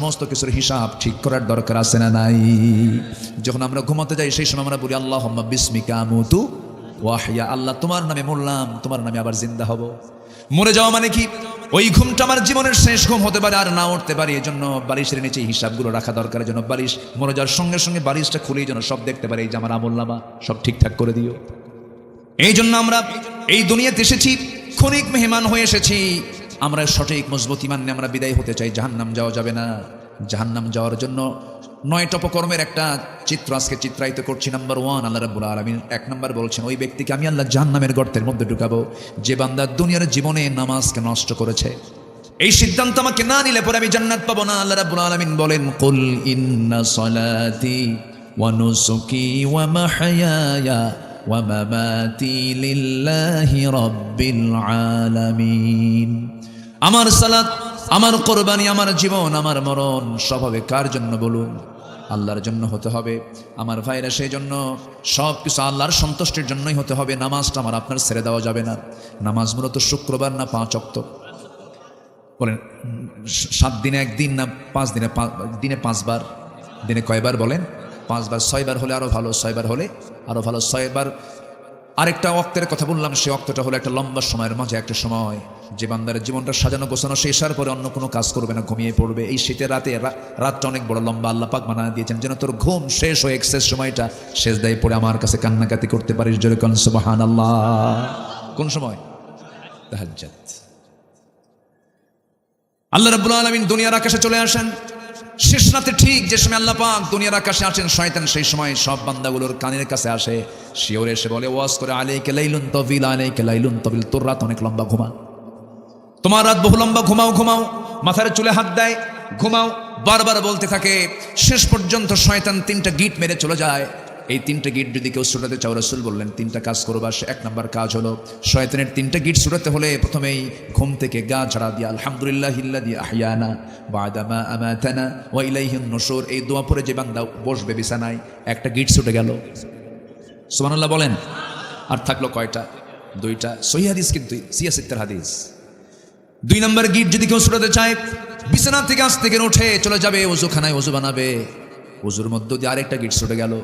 সমস্ত কিছুর হিসাব ঠিক করার দরকার আছে না নাই? যখন আমরা ঘুমাতে যাই সেই সময় আমরা বলি আল্লাহুম্মা বিসমিকা আমুতু ওয়া আহইয়া, আল্লাহ তোমার নামে মরলাম, তোমার নামে আবার জিন্দা হব। মরে যাওয়া মানে কি? ওই ঘুমটা আমার জীবনের শেষ ঘুম হতে পারে, আর না উঠতে পারি। এই জন্য বালিশের নিচে হিসাবগুলো রাখা দরকার। যেন বালিশ মরে যাওয়ার সঙ্গে সঙ্গে বালিশটা খুলেই যেন সব দেখতে পারে, এই যে আমার আমলনামা সব ঠিকঠাক করে দিও। এই জন্য আমরা এই দুনিয়াতে এসেছি, ক্ষণিক মেহমান হয়ে এসেছি। আমরা সঠিক মজবুত ঈমান নিয়ে আমরা বিদায় হতে চাই। জাহান্নাম যাওয়া যাবে না। জাহান্নাম যাওয়ার জন্য 9টা অপকর্মের একটা চিত্র আজকে চিত্রায়িত করছি। নাম্বার 1, আল্লাহ রাব্বুল আলামিন 1 নম্বর বলছেন, ওই ব্যক্তিকে আমি আল্লাহ জাহান্নামের গর্তের মধ্যে ঢুকাবো যে বান্দা দুনিয়ার জীবনে নামাজকে নষ্ট করেছে। এই সিদ্ধান্ত আমাকে না নিলে পরে আমি জান্নাত পাবো না। আল্লাহ রাব্বুল আলামিন বলেন, কুল ইন্না সলাতি ওয়া নুসুকি ওয়া মাহইয়ায়া ওয়া মামাতি লিল্লাহি রাব্বিল আলামিন। আমার সালাত, আমার কোরবানি, আমার জীবন, আমার মরণ সব হবে কার জন্য বলুন? আল্লাহর জন্য হতে হবে। আমার ভাইরা, সেই জন্য সব কিছু আল্লাহর সন্তুষ্টির জন্যই হতে হবে। নামাজটা আমার আপনার ছেড়ে দেওয়া যাবে না। নামাজ মূলত শুক্রবার না 5 ওয়াক্ত বলেন? 7 দিনে 1 দিন না 5 দিনে? দিনে 5 বার। দিনে কয়বার বলেন? 5 বার। 6 বার হলে আরো ভালো, 6 বার হলে আরো ভালো। 6 বার। আরেকটা ওয়াক্তের কথা বললাম, সেই ওয়াক্তটা হলো একটা লম্বা সময়ের মাঝে একটা সময় যে বান্দার জীবনটা সাজানো গোছানো শেষার পরে অন্য কোনো কাজ করবে না, ঘুমিয়ে পড়বে। এই শীতের রাতে, রাতটা অনেক বড় লম্বা, আল্লাহ পাক বানিয়ে দিয়েছেন যেন তোর ঘুম শেষ হয়ে এক্সেস সময়টা সেজদায় পড়ে আমার কাছে কান্নাকাটি করতে পারিস। জোরে কোন সুবহানাল্লাহ। কোন সময়? তাহাজ্জুদ। আল্লাহ রাব্বুল আলামিন দুনিয়ার আকাশে চলে আসেন শেষ রাতে। ঠিক যে সময় আল্লাহ পাক দুনিয়ার আকাশে আসেন, শয়তান সেই সময় সব বান্দাগুলোর কানের কাছে আসে, শিওরে এসে বলে, ওয়াজ করে, আলাইকা লাইলুন তাবিল, আলাইকা লাইলুন তাবিল, তোর রাত অনেক লম্বা, ঘুমা। তোমার রাত বহু লম্বা, ঘুমাও ঘুমাও। মাথার চুলে হাত দেয়, ঘুমাও। বারবার বলতে থাকে। শেষ পর্যন্ত শয়তান 3টা গিট মেরে চলে যায়। এই 3টা গিট যদি কেউ ছুটাতে চাও, রাসূল বললেন 3টা কাজ করবা। 1 নম্বর কাজ হলো, শয়তানের 3টা গিট ছুটাতে হলে প্রথমেই ঘুম থেকে গা ঝাড়া দিয়া আলহামদুলিল্লাহিল্লাযী আহইয়ানা বা'দা মা আমাতানা ওয়া ইলাইহিন নুশুর, এই দোয়া পড়ে যে বান্দা বসবে বিছানায়, একটা গিট ছুটে গেল। সুবহানাল্লাহ বলেন। আর থাকলো কয়টা? 2টা। সহিহ হাদিস, কিন্তু সিয়াসিত্তার হাদিস। 2 নম্বর গিট যদি কেউ ছুটাতে চায়, বিছানা থেকে আস্তে করে উঠে চলে যাবে ওযুখানায়, ওযু বানাবে। ওযুর মধ্য দিয়ে আরেকটা গিট ছুটে গেল।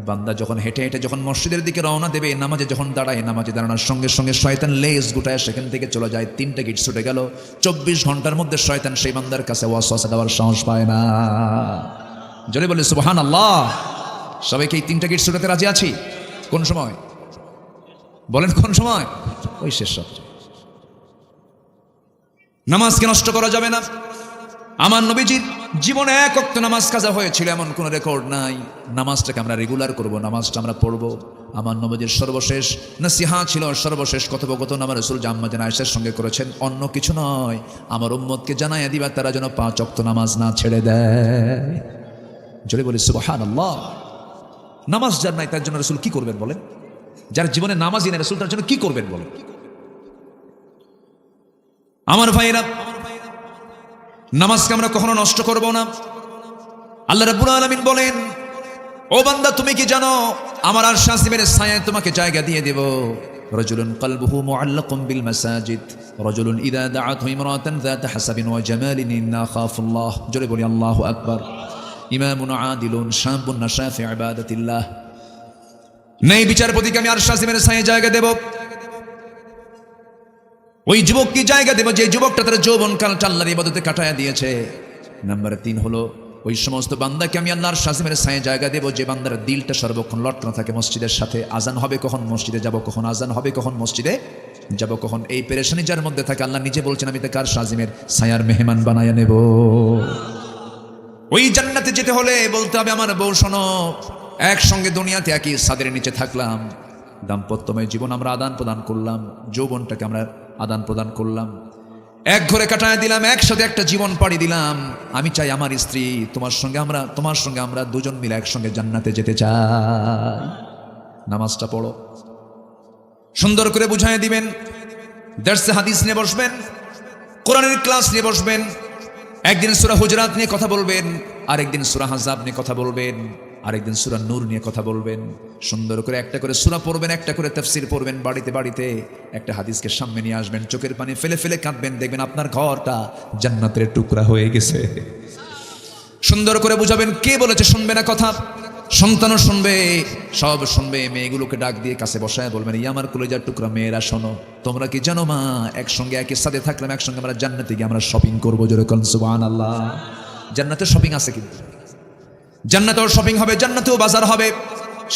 বান্দা যখন হেঁটে হেঁটে যখন মসজিদের দিকে রওনা দেবে, নামাজে যখন দাঁড়ায়, নামাজে দাঁড়ানোর সঙ্গে সঙ্গে শয়তান লেজ গুটায় সেখান থেকে চলে যায়। 3টা গিট ছুটে গেল। 24 ঘন্টার মধ্যে শয়তান সেই বান্দার কাছে ওয়াসওয়াসা দেওয়ার সাহস পায় না। জোরে বলে সুবহানাল্লাহ। সবাইকে এই 3টা গিট ছুটাতে রাজি আছি? কোন সময় বলেন? কোন সময়? ওই শেষ সপ্তাহে। নামাজকে নষ্ট করা যাবে না। আমার নবীজির জীবনে 1 ওয়াক্ত নামাজ কাজা হয়েছিল এমন কোনো রেকর্ড নাই। নামাজটাকে আমরা রেগুলার করব, নামাজটা আমরা পড়ব। আমার নবীজির সর্বশেষ নসিহা ছিল, সর্বশেষ কথোপকথন আমার রাসূল আম্মা জান আয়েশার সঙ্গে করেছেন, অন্য কিছু নয়, আমার উম্মতকে জানাইয়া দিবা তারা যেন 5 ওয়াক্ত নামাজ না ছেড়ে দেয়। জোরে বলি সুবহানাল্লাহ। নামাজ যার নাই তার জন্য রাসূল কি করবেন বলেন? যার জীবনে নামাজই নেই, রাসূল তার জন্য কি করবেন বলেন? আমার ভাইরা, নামাজকে আমরা কখনো নষ্ট করব না। আল্লাহ রাব্বুল আলামিন বলেন, ও বান্দা তুমি কি জানো আমার আরশ আজিমের ছায়ায় তোমাকে জায়গা দিয়ে দেব। রাজুলুন কলবুহু মুআল্লাকুম বিল মাসাজিদ, রাজুলুন ইযা দাআতহু ইমরাতান যাতা হাসাবিন ওয়া জামালিন ইন্না খাফুল্লাহ। জোরে বলি আল্লাহু আকবার। ইমামুন আদিলুন শাবুন নাশা ফি ইবাদাতিল্লাহ। নেই বিচারপতিকে আমি আরশ আজিমের ছায়ায় জায়গা দেব। ওই যুবককে জায়গা দেব যে যুবকটা তার যৌবনকালটা আল্লাহর ইবাদতে কাটায়া দিয়েছে। নাম্বার 3 হলো, ওই সমস্ত বান্দাকে আমি আল্লাহর শাসিমের ছায়ায় জায়গা দেব যে বান্দার দিলটা সর্বক্ষণ লটকানো থাকে মসজিদের সাথে। আজান হবে কখন, মসজিদে যাব কখন, আজান হবে কখন, মসজিদে যাব কখন। এই পেরেশানি যার মধ্যে থাকে, আল্লাহ নিজে বলছেন আমি তাকে আরশ আজিমের ছায়ার মেহমান বানায়া নেব। ওই জান্নাতে যেতে হলে বলতে হবে, আমার বউ শোনো, একসঙ্গে দুনিয়াতে একই ছাদের নিচে থাকলাম, দাম্পত্যময় জীবন আমরা আদান প্রদান করলাম, যৌবনটাকে আমরা আদান প্রদান করলাম, এক ঘরে কাটায় দিলাম, একসাথে একটা জীবন পাড়ি দিলাম। আমি চাই আমার স্ত্রী তোমার সঙ্গে আমরা দুজন মিলে একসঙ্গে জান্নাতে যেতে চাই। নামাজটা পড়ো, সুন্দর করে বুঝাই দিবেন, দর্সে হাদিস নিয়ে বসবেন, কোরআনের ক্লাস নিয়ে বসবেন। একদিন সূরা হুজুরাত নিয়ে কথা বলবেন, আরেকদিন সূরা আহজাব নিয়ে কথা বলবেন, আরেকদিন সূরা নূর নিয়ে কথা বলবেন। সুন্দর করে একটা করে সূরা পড়বেন, একটা করে তাফসীর পড়বেন। বাড়িতে বাড়িতে একটা হাদিসকে সামনে নিয়ে আসবেন, চোখের পানি ফেলে ফেলে কাঁদবেন, দেখবেন আপনার ঘরটা জান্নাতের টুকরা হয়ে গেছে। সুন্দর করে বুঝাবেন। কে বলেছে শুনবে না কথা? সন্তানও শুনবে, সব শুনবে। মেয়েগুলোকে ডাক দিয়ে কাছে বসায় বলবেন, এই আমার কলেজার টুকরা মেয়েরা শোনো, তোমরা কি জানো মা, একসঙ্গে একই সাথে থাকলাম, একসঙ্গে আমরা জান্নাতে গিয়ে আমরা শপিং করবো। জোরে কোন সুবহানাল্লাহ। জান্নাতে শপিং আছে কিন্তু, জান্নাতেও শপিং হবে, জান্নাতেও বাজার হবে।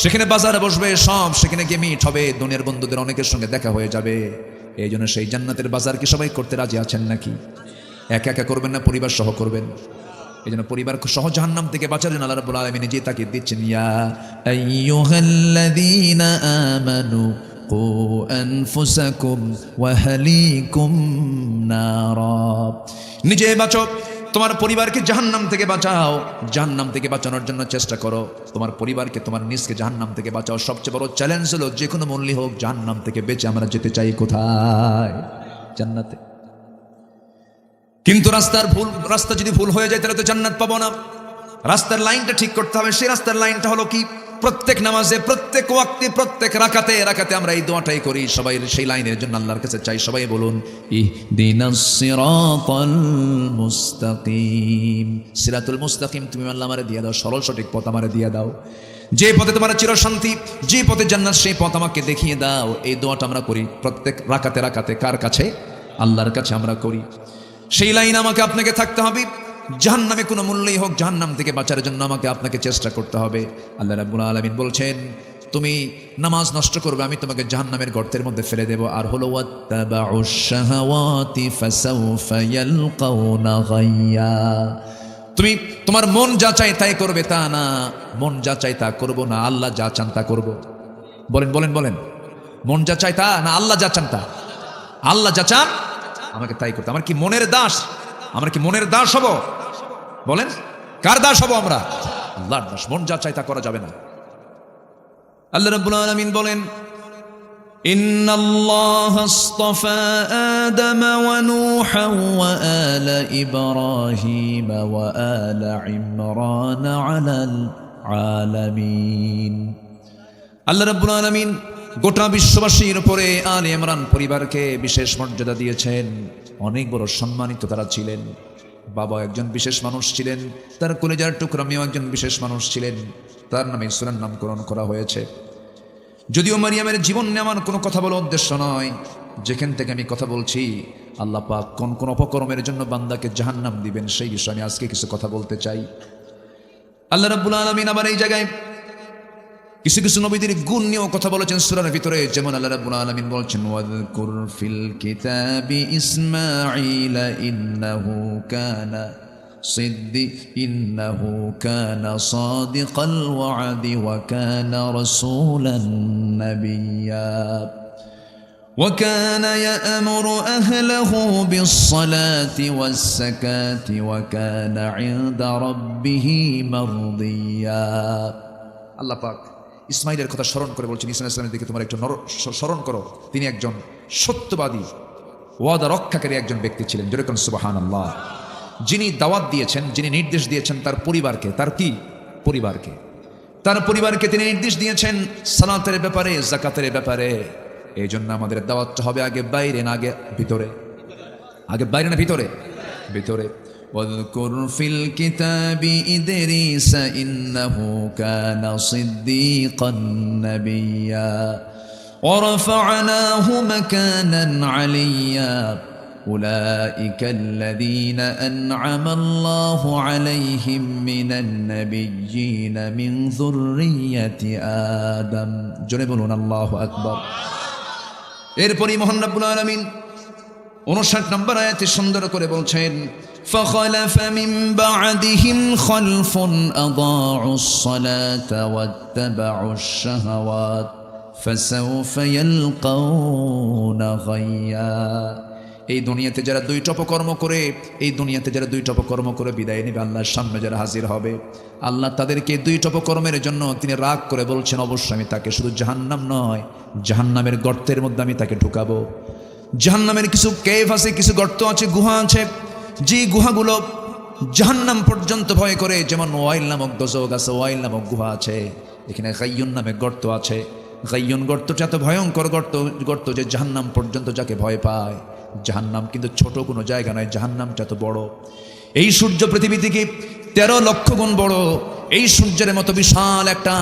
সেখানে বাজারে বসবে সব, সেখানে গিয়ে মিট হবে, দুনিয়ার বন্ধুদের অনেকের সঙ্গে দেখা হয়ে যাবে। এই জন্য সেই জান্নাতের বাজার কি সবাই করতে রাজি আছেন নাকি? একা একা করবেন না, পরিবার সহ করবেন? এই জন্য পরিবার সহ জাহান্নাম থেকে বাঁচার জন্য আল্লাহ রাব্বুল আলামিন যে তাকিদ দিচ্ছেন, ইয়া আইয়ুহাল্লাযীনা আমানু কু আনফুসাকুম ওয়া আহলিকুম নারা। নিজে বাঁচো, তোমার পরিবারকে জাহান্নাম থেকে বাঁচাও। জাহান্নাম থেকে বাঁচানোর জন্য চেষ্টা করো, তোমার পরিবারকে, তোমার নিজকে জাহান্নাম থেকে বাঁচাও। সবচেয়ে বড় চ্যালেঞ্জ হলো যে কোনো মূল্যে হোক জাহান্নাম থেকে বেঁচে আমরা যেতে চাই কোথায়? জান্নাতে। কিন্তু রাস্তা যদি ভুল হয়ে যায় তাহলে তো জান্নাত পাবো না। রাস্তার লাইনটা ঠিক করতে হবে। সেই রাস্তার লাইনটা হলো কি? প্রত্যেক নামাজে, প্রত্যেক ওয়াক্তে, প্রত্যেক রাকাতে আমরা এই দোয়াটাই করি। সবাই সেই লাইনের জন্য আল্লাহর কাছে চাই। সবাই বলুন, ইহদিনাস সিরাতাল মুস্তাকিম। সিরাতুল মুস্তাকিম তুমি আল্লাহ আমারে দিয়ে দাও, সরল সঠিক পথ আমারে দিয়ে দাও। যে পথে তোমার চিরশান্তি, যে পথে জান্নাত, সেই পথ আমাকে দেখিয়ে দাও। এই দোয়াটা আমরা করি প্রত্যেক রাকাতে। কার কাছে? আল্লাহর কাছে আমরা করি। সেই লাইন আমাকে আপনাকে থাকতে হবে। জাহান্নামে কোনো মূল্যই হোক, জাহান্নাম থেকে বাঁচার জন্য আমাকে আপনাকে চেষ্টা করতে হবে। আল্লাহ রাব্বুল আলামিন বলছেন, তুমি নামাজ নষ্ট করবে, আমি তোমাকে জাহান্নামের গর্তের মধ্যে ফেলে দেব। আর হলো ওয়াত্তাবাউশ শাহাওয়াতি ফাসাউফা ইয়ালকাউনা গাইয়া। তুমি তোমার মন যা চায় তাই করবে তা না, মন যা চায় তা করব না, আল্লাহ যা চান তা করব। বলেন, মন যা চায় তা না, আল্লাহ যা চান তা? আল্লাহ যা চান আমাকে তাই করতে। আমার কি মনের দাস? আমরা কি মনের দাস হব? বলেন, কার দাস হব আমরা? আল্লাহর দাস। মন যা চাই তা করা যাবে না। আল্লাহ রাব্বুল আলামিন বলেন, ইন্নাল্লাহা আসতাফা আদামা ওয়া নূহা ওয়া আলা ইব্রাহিম ওয়া আলা ইমরান আলাল আলামিন। আল্লাহ রাব্বুল আলামিন গোটা বিশ্ববাসীর উপরে আলে ইমরান পরিবারকে বিশেষ মর্যাদা দিয়েছেন। অনেক বড় সম্মানিত তারা ছিলেন। বাবা একজন বিশেষ মানুষ ছিলেন, তার কলেজার টুকরা মেয়েও একজন বিশেষ মানুষ ছিলেন। তার নামে সূরার নামকরণ করা হয়েছে। যদিও মারিয়ামের জীবন নিয়ে আমার কোনো কথা বলার উদ্দেশ্য নয়, যেখান থেকে আমি কথা বলছি, আল্লাহ পাক কোন অপকর্মের জন্য বান্দাকে জাহান্নাম দিবেন সেই বিষয়ে আমি আজকে কিছু কথা বলতে চাই। আল্লাহ রাব্বুল আলামিন আবার এই জায়গায় কিছু নবীদের গুণ নিয়েও কথা বলেছেন সূরার ভিতরে। যেমন আল্লাহ রাব্বুল আলামিন বলছেন, ওয়াযকুর ফিল কিতাবি ইসমাঈল ইন্নাহু কানা সাদিকাল ওয়াদি ওয়া কানা রাসূলান নাবিয়্যা ওয়া কানা ইয়া'মুরু আহলাহু বিস-সালাতি ওয়াস-যাকাতি ওয়া কানা 'ইনদা রাব্বিহি মারদিয়্যা। আল্লাহ পাক ইসমাইলের কথা স্মরণ করে বলছেন, ইসমাইল ইসলামের দিকে তোমার একটু স্মরণ করো। তিনি একজন সত্যবাদী, ওয়াদা রক্ষাকারী একজন ব্যক্তি ছিলেন। যেরকম সুবহানাল্লাহ। যিনি দাওয়াত দিয়েছেন, যিনি নির্দেশ দিয়েছেন তার পরিবারকে, তার পরিবারকে তিনি নির্দেশ দিয়েছেন সালাতের ব্যাপারে, যাকাতের ব্যাপারে। এই জন্য আমাদের দাওয়াতটা হবে আগে বাইরে না আগে ভিতরে? আগে বাইরে না ভিতরে? ভিতরে। واذكر في الكتاب إدريس إنه كان صديقا نبيا ورفعناه مكانا عليا أولئك الذين أنعم الله عليهم من النبيين من ذرية آدم। جنبنا الله أكبر। এরপরই মহান রব্বুল আলামিন 59 নম্বর আয়াতে সুন্দর করে বলছেন, فخلف من بعدهم خلف أضاعوا الصلاة واتبعوا الشهوات فسوف يلقون غيا। এই দুনিয়াতে যারা দুইটা অপকর্ম করে বিদায় নেবে, আল্লাহর সামনে যারা হাজির হবে, আল্লাহ তাদেরকে দুইটা অপকর্মের জন্য তিনি রাগ করে বলছেন, অবশ্যই আমি তাকে শুধু জাহান্নাম নয়, জাহান্নামের গর্তের মধ্যে আমি তাকে ঢুকাবো। জাহান্নামের কিছু কেভ আছে, কিছু গর্ত আছে, গুহা আছে, যে গুহাগুলো জাহান্নাম পর্যন্ত ভয় করে। যেমন ওয়াইল নামক দোজক আছে, ওয়াইল নামক গুহা আছে। এখানে গাইয়ুন নামে গর্ত আছে। গাইয়ুন গর্তটা এত ভয়ঙ্কর গর্ত যে জাহান্নাম পর্যন্ত যাকে ভয় পায়। জাহান্নাম কিন্তু ছোট কোনো জায়গা নয়, জাহান্নামটা এত বড়। এই সূর্য পৃথিবী থেকে 13 লক্ষ গুণ বড় এই সূর্যের মতো বিশাল একটা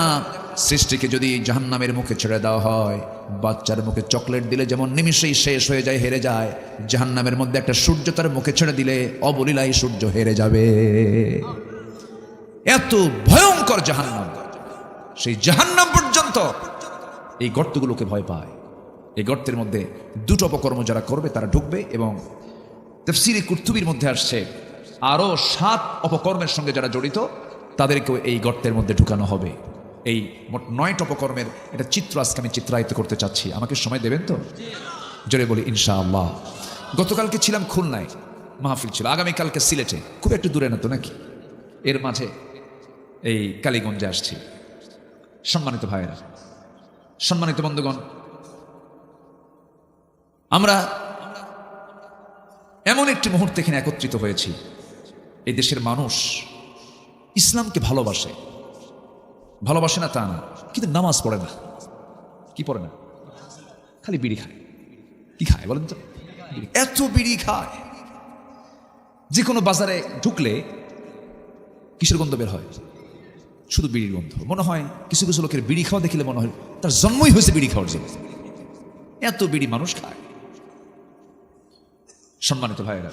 সৃষ্টিকে যদি জাহান্নামের মুখে ছেড়ে দেওয়া হয়, বাচ্চার মুখে চকলেট দিলে যেমন নিমিষেই শেষ হয়ে যায়, হেরে যায়, জাহান্নামের মধ্যে একটা সূর্য তার মুখে ছেড়ে দিলে অবলীলায় সূর্য হেরে যাবে। এত ভয়ঙ্কর জাহান্নাম। সেই জাহান্নাম পর্যন্ত এই গর্তগুলোকে ভয় পায়। এই গর্তের মধ্যে দুটো অপকর্ম যারা করবে তারা ঢুকবে, এবং তাফসীরে কুরতুবীর মধ্যে আসছে আরো 7 অপকর্মের সঙ্গে যারা জড়িত তাদেরকেও এই গর্তের মধ্যে ঢুকানো হবে। এই মোট 9টা অপকর্মের এটা চিত্র আজকে আমি চিত্রায়িত করতে চাচ্ছি। আমাকে সময় দেবেন তো? জোরে বলি ইনশাআল্লাহ। গতকালকে ছিলাম খুলনায়, মাহফিল ছিল। আগামীকালকে সিলেটে, খুব একটু দূরে না তো নাকি, এর মাঝে এই কালীগঞ্জে আসছি। সম্মানিত ভাইয়েরা, সম্মানিত বন্ধুগণ, আমরা এমন একটি মুহূর্তে এখানে একত্রিত হয়েছি। এই দেশের মানুষ ইসলামকে ভালোবাসে, ভালোবাসে না তা না, কিন্তু নামাজ পড়ে না। কি পড়ে না? খালি বিড়ি খায়। কি খায় বলেন তো? এত বিড়ি খায়, যে কোনো বাজারে ঢুকলে কিসের গন্ধ বের হয়? শুধু বিড়ির গন্ধ। মনে হয় কিছু কিছু লোকের বিড়ি খাওয়া দেখলে মনে হয় তার জন্মই হয়েছে বিড়ি খাওয়ার জন্য। এত বিড়ি মানুষ খায়। সম্মানিত ভাইয়েরা,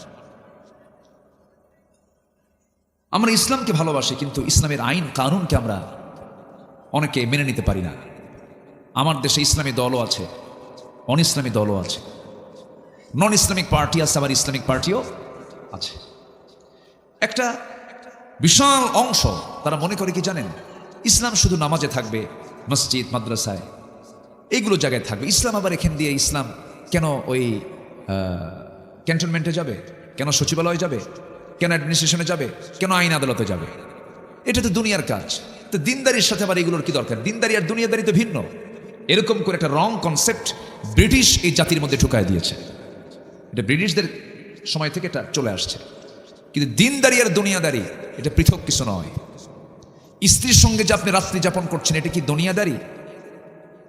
আমরা ইসলামকে ভালোবাসি, কিন্তু ইসলামের আইন কানুনকে আমরা অনেকে মেনে নিতে পারি না। আমার দেশে ইসলামী দলও আছে, অন ইসলামী দলও আছে, নন ইসলামিক পার্টি আছে, আবার ইসলামিক পার্টিও আছে। একটা বিশাল অংশ তারা মনে করে কি জানেন, ইসলাম শুধু নামাজে থাকবে, মসজিদ মাদ্রাসায় এইগুলো জায়গায় থাকবে। ইসলাম আবার এখান দিয়ে ইসলাম কেন ওই ক্যান্টনমেন্টে যাবে, কেন সচিবালয়ে যাবে, কেন অ্যাডমিনিস্ট্রেশনে যাবে, কেন আইন আদালতে যাবে? এটা তো দুনিয়ার কাজ। তো দিনদারির সাথে আবার এগুলোর কি দরকার? দিনদারি আর দুনিয়াদারি তো ভিন্ন। এরকম করে একটা রং কনসেপ্ট ব্রিটিশ এই জাতির মধ্যে ঢুকায় দিয়েছে। এটা ব্রিটিশদের সময় থেকে এটা চলে আসছে। কিন্তু দিনদারি আর দুনিয়াদারি এটা পৃথক কিছু নয়। স্ত্রীর সঙ্গে যে আপনি রাত্রি যাপন করছেন, এটা কি দুনিয়াদারি?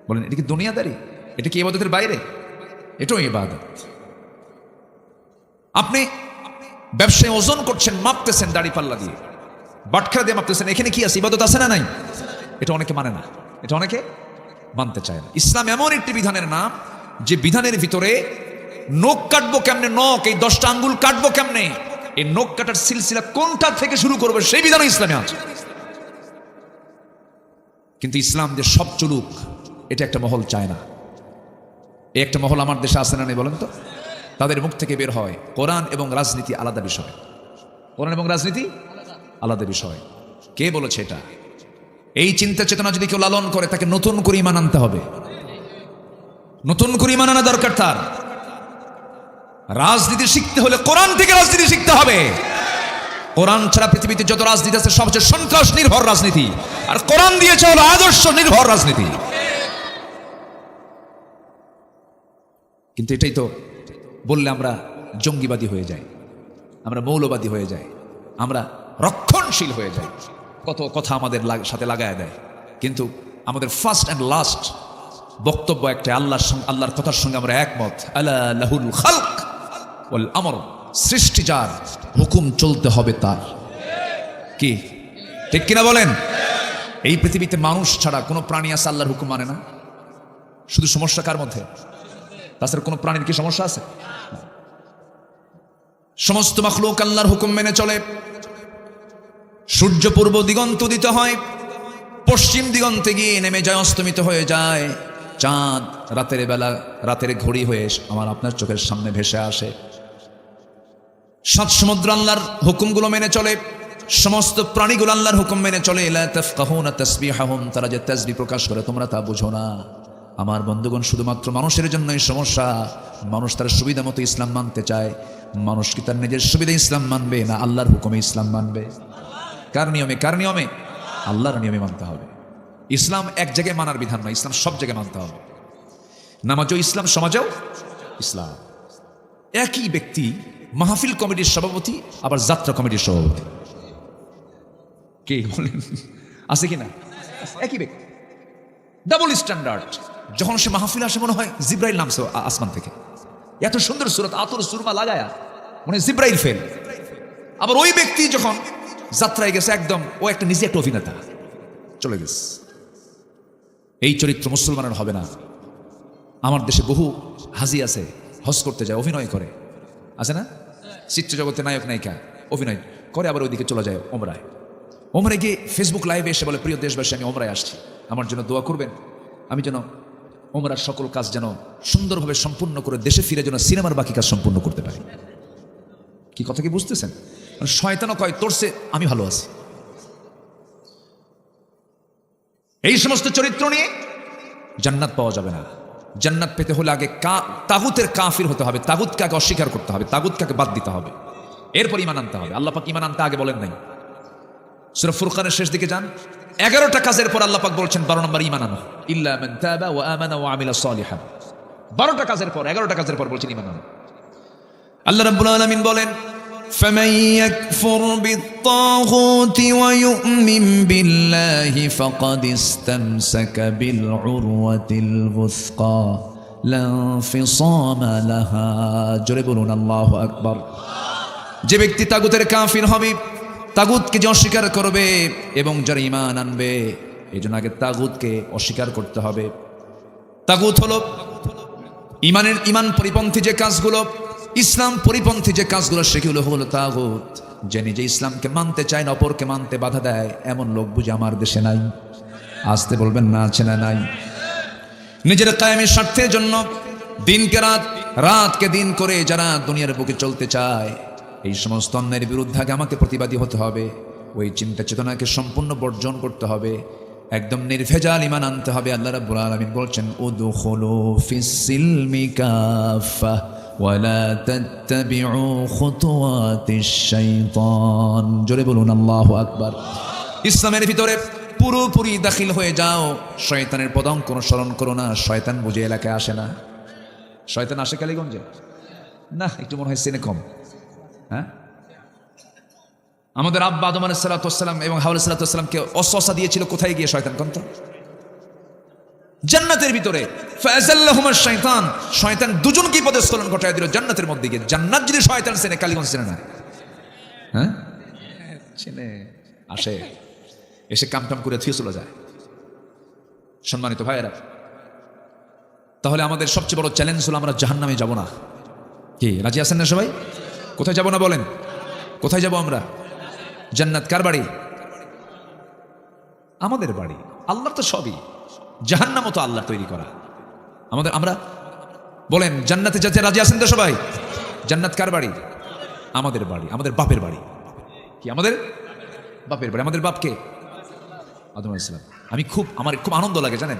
বলেন, এটা কি দুনিয়াদারি? এটা কি ইবাদতের বাইরে? এটাও ইবাদত। আপনি ব্যবসায় ওজন করছেন, মাপতেছেন দাড়ি পাল্লা দিয়ে, বাটখারা দিয়ে মাপতেছেন, এখানে কি আছে? ইবাদত আছে না নাই? এটা অনেকে মানে না, এটা অনেকে মানতে চায় না। ইসলাম এমন একটি বিধানের নাম যে বিধানের ভিতরে নখ কাটবো কেমনে, নখ এই 10টা আঙ্গুল কাটবো কেমনে, এই নখ কাটার সিলসিলা কোনটা থেকে শুরু করবে সেই বিধান ইসলামে আছে। কিন্তু ইসলাম যে সব চলুক এটা একটা মহল চায় না। এই একটা মহল আমার দেশে আছে না নেই বলেন তো? তাদের মুখ থেকে বের হয় কোরআন এবং রাজনীতি আলাদা বিষয়। কোরআন এবং রাজনীতি আলাদা বিষয়। কে বলেছে এটা? এই চিন্তা চেতনা যদি কেউ লালন করে, তাকে নতুন করে ঈমান আনতে হবে, নতুন করে ঈমান আনা দরকার তার। রাজনীতি শিখতে হলে কোরআন থেকে রাজনীতি শিখতে হবে। কোরআন ছাড়া পৃথিবীতে যত রাজনীতি আছে সব হচ্ছে সন্ত্রাস নির্ভর রাজনীতি, আর কোরআন দিয়েছে হলো আদর্শ নির্ভর রাজনীতি। কিন্তু এটাই তো বললে আমরা জঙ্গিবাদী হয়ে যাই, আমরা মৌলবাদী হয়ে যাই, আমরা রক্ষণশীল হয়ে যাই, কত কথা আমাদের সাথে লাগায় দেয়। কিন্তু আমাদের ফার্স্ট অ্যান্ড লাস্ট বক্তব্য একটা, আল্লাহর কথার সঙ্গে আমরা একমত। আলা লাহুল খালক ওয়াল আমর, সৃষ্টি যার, হুকুম চলতে হবে তার। কি ঠিক কিনা বলেন? এই পৃথিবীতে মানুষ ছাড়া কোনো প্রাণী আছে আল্লাহর হুকুম মানে না? শুধু সমস্যা কার মধ্যে? তাছাড়া কোনো প্রাণীর কি সমস্যা আছে? সমস্ত মাখলুক আল্লাহর হুকুম মেনে চলে। সূর্য পূর্ব দিগন্ত উদিত হয়, পশ্চিম দিগন্তে গিয়ে নেমে যায়, অস্তমিত হয়ে যায়। চাঁদ রাতের বেলা রাতের ঘড়ি হয়ে আমার আপনার চোখের সামনে ভেসে আসে। 7 সমুদ্র আল্লাহর হুকুমগুলো মেনে চলে, সমস্ত প্রাণীগুলো আল্লাহর হুকুম মেনে চলে। লা তাফকাহুনা তাসবিহাহুম, তারা যে তাসবিহ প্রকাশ করে তোমরা তা বুঝো না। আমার বন্ধুগণ, শুধুমাত্র মানুষের জন্যই সমস্যা। মানুষ তার সুবিধা মতো ইসলাম মানতে চায়। মানুষ কি তার নিজের সুবিধা ইসলাম মানবে, না আল্লাহর হুকুমে ইসলাম মানবে? কার নিয়মে? কার নিয়মে? আল্লাহর নিয়মে মানতে হবে। ইসলাম এক জায়গায় মানার বিধান নয়, ইসলাম সব জায়গায় মানতে হবে। নামাজও ইসলাম, সমাজেও ইসলাম। একই ব্যক্তি মাহফিল কমিটির সভাপতি, আবার যাত্রা কমিটির সভাপতি। কে বলেন আছে কিনা? একই ব্যক্তি, ডাবল স্ট্যান্ডার্ড। যখন সে মাহফিল আসে মনে হয় জিব্রাইল নামছে আসমান থেকে, এত সুন্দর সুরত, আতর সুরমা লাগায়া মনে হয় জিব্রাইল ফেল। আবার ওই ব্যক্তি যখন যাত্রায় গেছে একদম, ও একটা নিজে একটা অভিনেতা, চলে গেছে। এই চরিত্র মুসলমানের হবে না। আমার দেশে বহু হাজি আছে, হজ করতে যায়, অভিনয় করে, আছে না? চিত্র জগতে নায়ক নায়িকা অভিনয় করে, আবার ওইদিকে চলে যায় ওমরায়। ওমরায় গিয়ে ফেসবুক লাইভে এসে বলে, প্রিয় দেশবাসী, আমি ওমরায় আসছি, আমার জন্য দোয়া করবেন, আমি যেন ওমরার সকল কাজ যেন সুন্দরভাবে সম্পূর্ণ করে দেশে ফিরে যেন সিনেমার বাকি কাজ সম্পূর্ণ করতে পারি। কি কথা কি বুঝতেছেন? শয়তানও কয় তোরছে আমি ভালো আছি। এই সমস্ত চরিত্র নিয়ে জান্নাত পাওয়া যাবে না। জান্নাত পেতে হলে আগে তাগুতের কাফির হতে হবে, তাগুতকে আগে অস্বীকার করতে হবে, তাগুতকে বাদ দিতে হবে, এরপর ঈমান আনতে হবে। আল্লাহ পাক ঈমান আনতে আগে বলেন নাই। সূরা ফুরকানের শেষ দিকে যান, 11টা কাজের পর আল্লাহ পাক বলছেন 12 নম্বর ঈমান আনো, ইল্লা মান তাবা ওয়া আমানা ওয়া আমিলা সালিহান। 12টা কাজের পর 11টা কাজের পর বলছেন ঈমান আনো। আল্লাহ রাব্বুল আলামিন বলেন, فمن يكفر بالطاغوت ويؤمن بالله فقد استمسك بالعروة الوثقى لا انفصام لها। জোরে বলুন আল্লাহু আকবার। যে ব্যক্তি তাগুতের কাফির হবে, তাগুতকে যে অস্বীকার করবে এবং যারা ঈমান আনবে, এই জন্য আগে তাগুতকে অস্বীকার করতে হবে। তাগুত হলো ঈমান পরিপন্থী যে কাজগুলো, ইসলাম পরিপন্থী যে কাজগুলো, সেগুলো হলো তাগুত। যে নিজে ইসলামকে মানতে চায় না, অপরকে মানতে বাধা দেয়, এমন লোক বুঝে আমার দেশে নাই? আসতে বলবেন না, আছে না নাই? নিজের কায়েমের স্বার্থের জন্য দিনকে রাত, রাতকে দিন করে যারা দুনিয়ার বুকে চলতে চায়, এই সমস্ত অন্যায়ের বিরুদ্ধে আগে আমাকে প্রতিবাদী হতে হবে। ওই চিন্তা চেতনাকে সম্পূর্ণ বর্জন করতে হবে, একদম নির্ভেজাল ঈমান আনতে হবে। আল্লাহ রাব্বুল আলামিন বলছেন, উদখুলু ফিস সিলমি কাফা ওয়ালা তাত্তাবিউ খুতুওয়াতিশ শাইতান। জোরে বলুন আল্লাহু আকবার। ইসলামের ভিতরে পুরোপুরি দাখিল হয়ে যাও, শয়তানের পদাঙ্ক অনুসরণ করো না। শয়তান বুঝে এলাকায় আসে না। শয়তান আসে কালীগঞ্জে না? একটু মনে হয় সিনে কম। হ্যাঁ, আমাদের আব্বা আদম আলাইহিস সালাতু ওয়াস সালাম এবং হাওয়া আলাইহিস সালাতু ওয়াস সালামকে ওয়াসওয়াসা দিয়েছিল কোথায় গিয়ে? শয়তান কোন তো জান্নাতের ভিতরে। ফাযাল্লাহুমাশ শাইতান, শয়তান দুজনকে পদস্খলন ঘটায় দিল জান্নাতের মধ্যে গিয়ে। জান্নাত যদি শয়তান চেনে, কালীগঞ্জ চেনে না? হ্যাঁ, চেনে। আসে, এসে কামটাম করে থুয়ে চলে যায়। সম্মানিত ভাইয়েরা, তাহলে আমাদের সবচেয়ে বড় চ্যালেঞ্জ হলো আমরা জাহান্নামে যাব না। কি রাজি আছেন না সবাই? কোথায় যাব না বলেন? কোথায় যাব আমরা? জান্নাত কার বাড়ি? আমাদের বাড়ি। আল্লাহর তো সবই, জাহান্নামও তো আল্লাহ তৈরি করা। আমরা বলেন জান্নাতে যেতে রাজি আছেন তো সবাই? জান্নাত কার বাড়ি? আমাদের বাড়ি, আমাদের বাপের বাড়ি। কি আমাদের বাপের বাড়ি? আমাদের বাপকে আদম আলাইহিস সালাম। আমার খুব আনন্দ লাগে জানেন,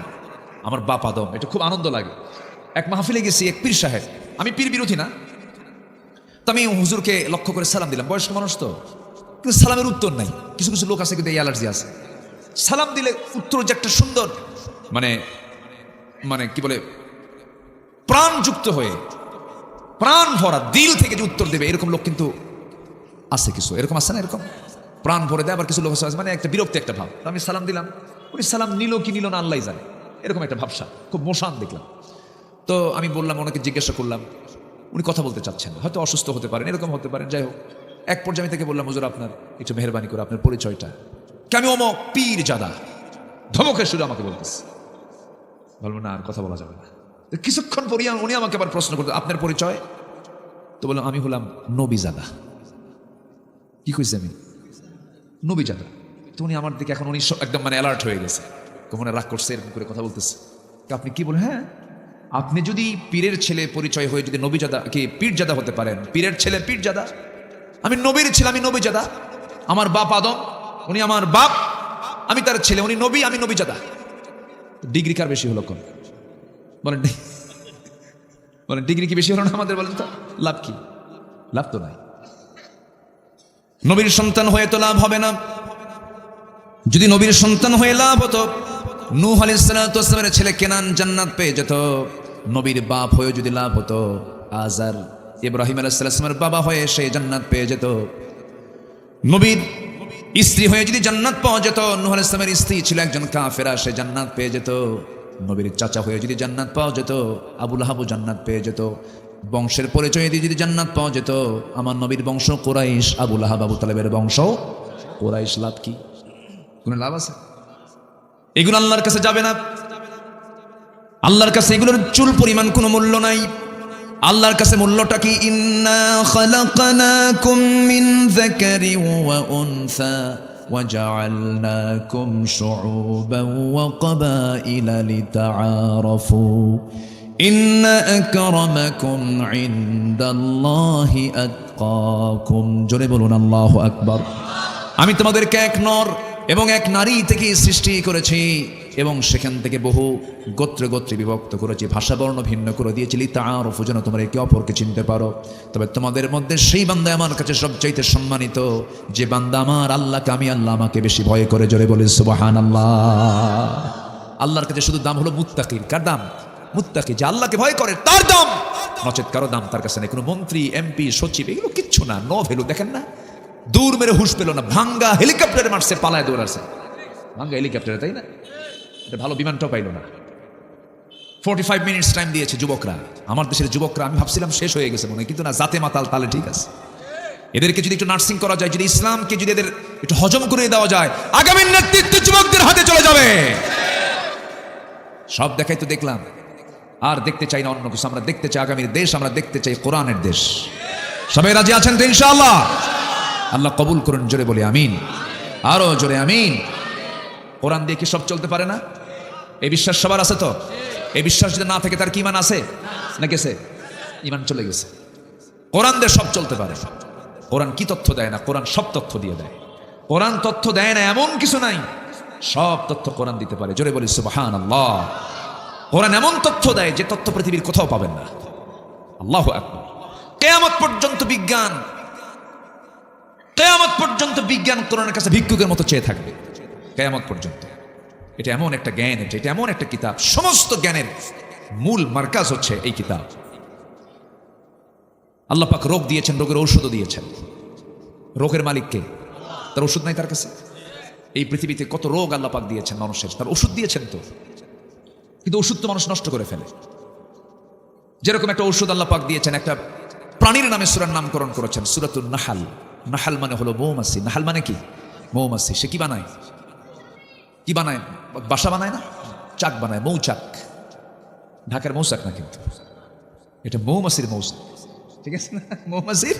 আমার বাপ আদম, এটা খুব আনন্দ লাগে। এক মাহফিলে গেছি, এক পীর সাহেব, আমি পীর বিরোধী না, তো আমি হুজুরকে লক্ষ্য করে সালাম দিলাম। বয়স্ক মানুষ তো, কিন্তু সালামের উত্তর নাই। কিছু কিছু লোক আছে কিন্তু এই অ্যালার্জি আছে, সালাম দিলে উত্তর যে একটা সুন্দর মানে কি বলে প্রাণযুক্ত হয়ে, প্রাণ ভরা দিল থেকে যে উত্তর দেবে, এরকম লোক কিন্তু আছে কিছু। এরকম আছে না? এরকম প্রাণ ভরে দেয়। আবার কিছু লোক আছে মানে একটা বিরক্তি একটা ভাব। আমি সালাম দিলাম, উনি সালাম নিল কি নিল না আল্লাহ জানে, এরকম একটা ভাবসা, খুব মোশান দেখলাম। তো আমি বললাম, ওনাকে জিজ্ঞাসা করলাম, উনি কথা বলতে চাচ্ছেন না, হয়তো অসুস্থ হতে পারেন, এরকম হতে পারেন, যাই হোক। এক পর্যায়ে আমি থেকে বললাম, হুজুর আপনার একটু মেহরবানি করে আপনার পরিচয়টা। আমি অমক পীর জাদা, ধমকের সুরে আমাকে বলতেছে। বলবো না, আর কথা বলা যাবে না। কিছুক্ষণ পরে উনি আমাকে আবার প্রশ্ন করতে, আপনার পরিচয়? তো বললাম, আমি হলাম নবীজাদা। কি কইছি আমি? নবীজাদা। তো উনি আমার দিকে এখন উনি একদম মানে অ্যালার্ট হয়ে গেছে, মনে রাগ করছে, এরকম করে কথা বলতেছে। আপনি কি বলেন? হ্যাঁ, আপনি যদি পীরের ছেলে পরিচয় হয়ে যদি নবীজাদা কি পীরজাদা হতে পারেন, পীরের ছেলে পীরজাদা, আমি নবীর ছেলে, আমি নবীজাদা। আমার বাপ আদম, উনি আমার বাপ, আমি তার ছেলে, উনি নবী, আমি নবীজাদা। ডিগ্রি কার বেশি হলো? কোন বলেন? বলেন ডিগ্রি কি বেশি হলো না আমাদের? বলেন তো লাভ কি? লাভ তো নাই। নবীর সন্তান হয়ে তো লাভ হবে না। যদি নবীর সন্তান হয়ে লাভ হতো, নূহ আলাইহিস সালাতু ওয়াস সালামের ছেলে কেনান জান্নাত পেয়ে যেত। নবীর বাপ হয়ে যদি লাভ হতো, আজার ইব্রাহিম আলাইহিস সালামের বাবা হয়ে সে জান্নাত পেয়ে যেত। নবীর স্ত্রী হয়ে যদি জান্নাত পাওয়া যেত, নূহ আলাইহিস সালামের স্ত্রী ছিল একজন কাফেরা, সে জান্নাত পেয়ে যেত। নবীর চাচা হয়ে যদি জান্নাত পাওয়া যেত, আবু লাহাব জান্নাত পেয়ে যেত। বংশের পরিচয় দিয়ে যদি জান্নাত পাওয়া যেত, আমার নবীর বংশ কুরাইশ, আবু লাহাব আবু তালেবের বংশ কোরাইশ লাভ কি? কোনো লাভ আছে? এগুলো আল্লাহর কাছে যাবে না। আল্লাহর কাছে এগুলোর চুল পরিমাণ কোনো মূল্য নাই। আল্লাহর কাছে মূল্যটা কি? ইন্না খালাকনাকুম মিন যাকারিন ওয়া উনসা ওয়া জাআলনাকুম শুউবান ওয়া ক্বাবাইলা লিতাআরাফু ইন্না আকরামাকুম ইনদাল্লাহি আতকাকুম। জোরে বলুন আল্লাহু আকবার। আমি তোমাদেরকে এক নর এবং এক নারী থেকে সৃষ্টি করেছি এবং সেখান থেকে বহু গোত্রে গোত্রে বিভক্ত করেছি, ভাষা বর্ণ ভিন্ন করে দিয়েছি, লিতাআরাফু, যেন তোমরা একে অপরকে চিনতে পারো। তবে তোমাদের মধ্যে সেই বান্দা আমার কাছে সবচাইতে সম্মানিত, যে বান্দা আমার আল্লাহকে, আমি আল্লাহ আমাকে বেশি ভয় করে। জোরে বলি সুবহানাল্লাহ। আল্লাহর কাছে শুধু দাম হলো মুত্তাকির। কার দাম? মুত্তাকি, যে আল্লাহকে ভয় করে তার দাম, নচেত কারো দাম তার কাছে নেই। কোনো মন্ত্রী, এমপি, সচিব এগুলো কিচ্ছু না, নো ভ্যালু। দেখেন না, দূর মেরে হুশ পেল না, ভাঙ্গা হেলিকপ্টারে মারছে, পালায় দৌড়াচ্ছে, ভাঙ্গা হেলিকপ্টারে, তাই না? এটা ভালো বিমানটাও পাইল না। 45 মিনিটস টাইম দিয়েছে যুবকরা, আমার দেশের যুবকরা। আমি ভাবছিলাম শেষ হয়ে গেছে মনে হয়, কিন্তু না, জাতে মাতাল তালে ঠিক আছে। এদেরকে যদি একটু নার্সিং করা যায়, যদি ইসলামকে যদি এদের একটু হজম করে দেওয়া যায়, আগামী নেতৃত্ব যুবকদের হাতে চলে যাবে। সব দেখাই তো দেখলাম, আর দেখতে চাই না অন্য কিছু। আমরা দেখতে চাই আগামীর দেশ, আমরা দেখতে চাই কোরআনের দেশ। সবাই রাজি আছেন তো ইনশাআল্লাহ? আল্লাহ কবুল করুন, জোরে বলি আমিন, আরো জোরে আমিন। কোরআন দিয়ে কি সব চলতে পারে না? এই বিশ্বাস সবার আছে তো? এই বিশ্বাস যদি না থাকে তার কি ইমান আছে না গেছে? ইমান চলে গেছে। কোরআন দিয়ে সব চলতে পারে। কোরআন কি তথ্য দেয় না? কোরআন সব তথ্য দিয়ে দেয়। কোরআন তথ্য দেয় না এমন কিছু নাই, সব তথ্য কোরআন দিতে পারে। জোরে বলি সুবহানাল্লাহ। কোরআন এমন তথ্য দেয় যে তথ্য পৃথিবীর কোথাও পাবেন না। আল্লাহু আকবার। কিয়ামত পর্যন্ত বিজ্ঞান, কিয়ামত পর্যন্ত বিজ্ঞান কোরআনের কাছে ভিক্ষুকের মতো চেয়ে থাকবে, কিয়ামত পর্যন্ত। এটা এমন একটা জ্ঞান, এটা এমন একটা কিতাব, সমস্ত জ্ঞানের মূল মার্কাজ হচ্ছে এই কিতাব। আল্লাহ পাক রোগ দিয়েছেন, রোগের ঔষধও দিয়েছেন। রোগের মালিককে, তার ওষুধ নাই তার কাছে? এই পৃথিবীতে কত রোগ আল্লাহ পাক দিয়েছেন মানুষের, তার ওষুধ দিয়েছেন তো, কিন্তু ওষুধ তো মানুষ নষ্ট করে ফেলে। যেরকম একটা ওষুধ আল্লাহ পাক দিয়েছেন, একটা প্রাণীর নামে সূরার নামকরণ করেছেন, সূরাতুন নাহাল। নাহাল মানে হলো মৌমাছি। নাহাল মানে কি? মৌমাছি। সে কি বানায়? কি বানায়? বাসা বানায় না, চাক বানায়, মৌচাক। ঢাকার মৌচাক না, কিন্তু এটা মৌমাছির মৌচাক, ঠিক আছে না? মৌমাছির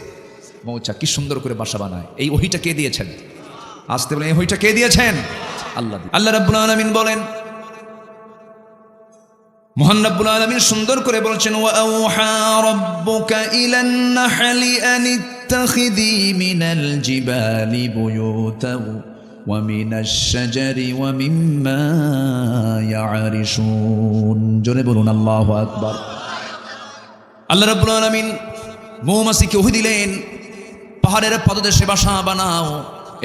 মৌচাক। কি সুন্দর করে বাসা বানায়। এই ওহিটা কে দিয়েছেন? আসতে বলেন, এই ওহিটা কে দিয়েছেন? আল্লাহ। আল্লাহ রাব্বুল আলামিন বলেন, মহান রাব্বুল আলামিন সুন্দর করে বলছেন, ওয়া আওহা রাব্বুকা ইলান নাহলি আন ইত্তাখিযি মিনাল জিবালি বুয়ুতান ওয়া মিনাশ শাজারি ওয়া মিম্মা ইয়ারিশুন। জোরে বলুন আল্লাহু আকবার। আল্লাহ রাব্বুল আলামিন মৌমাছিকে ওহী দিলেন, পাহাড়ের পাদদেশে বাসা বানাও,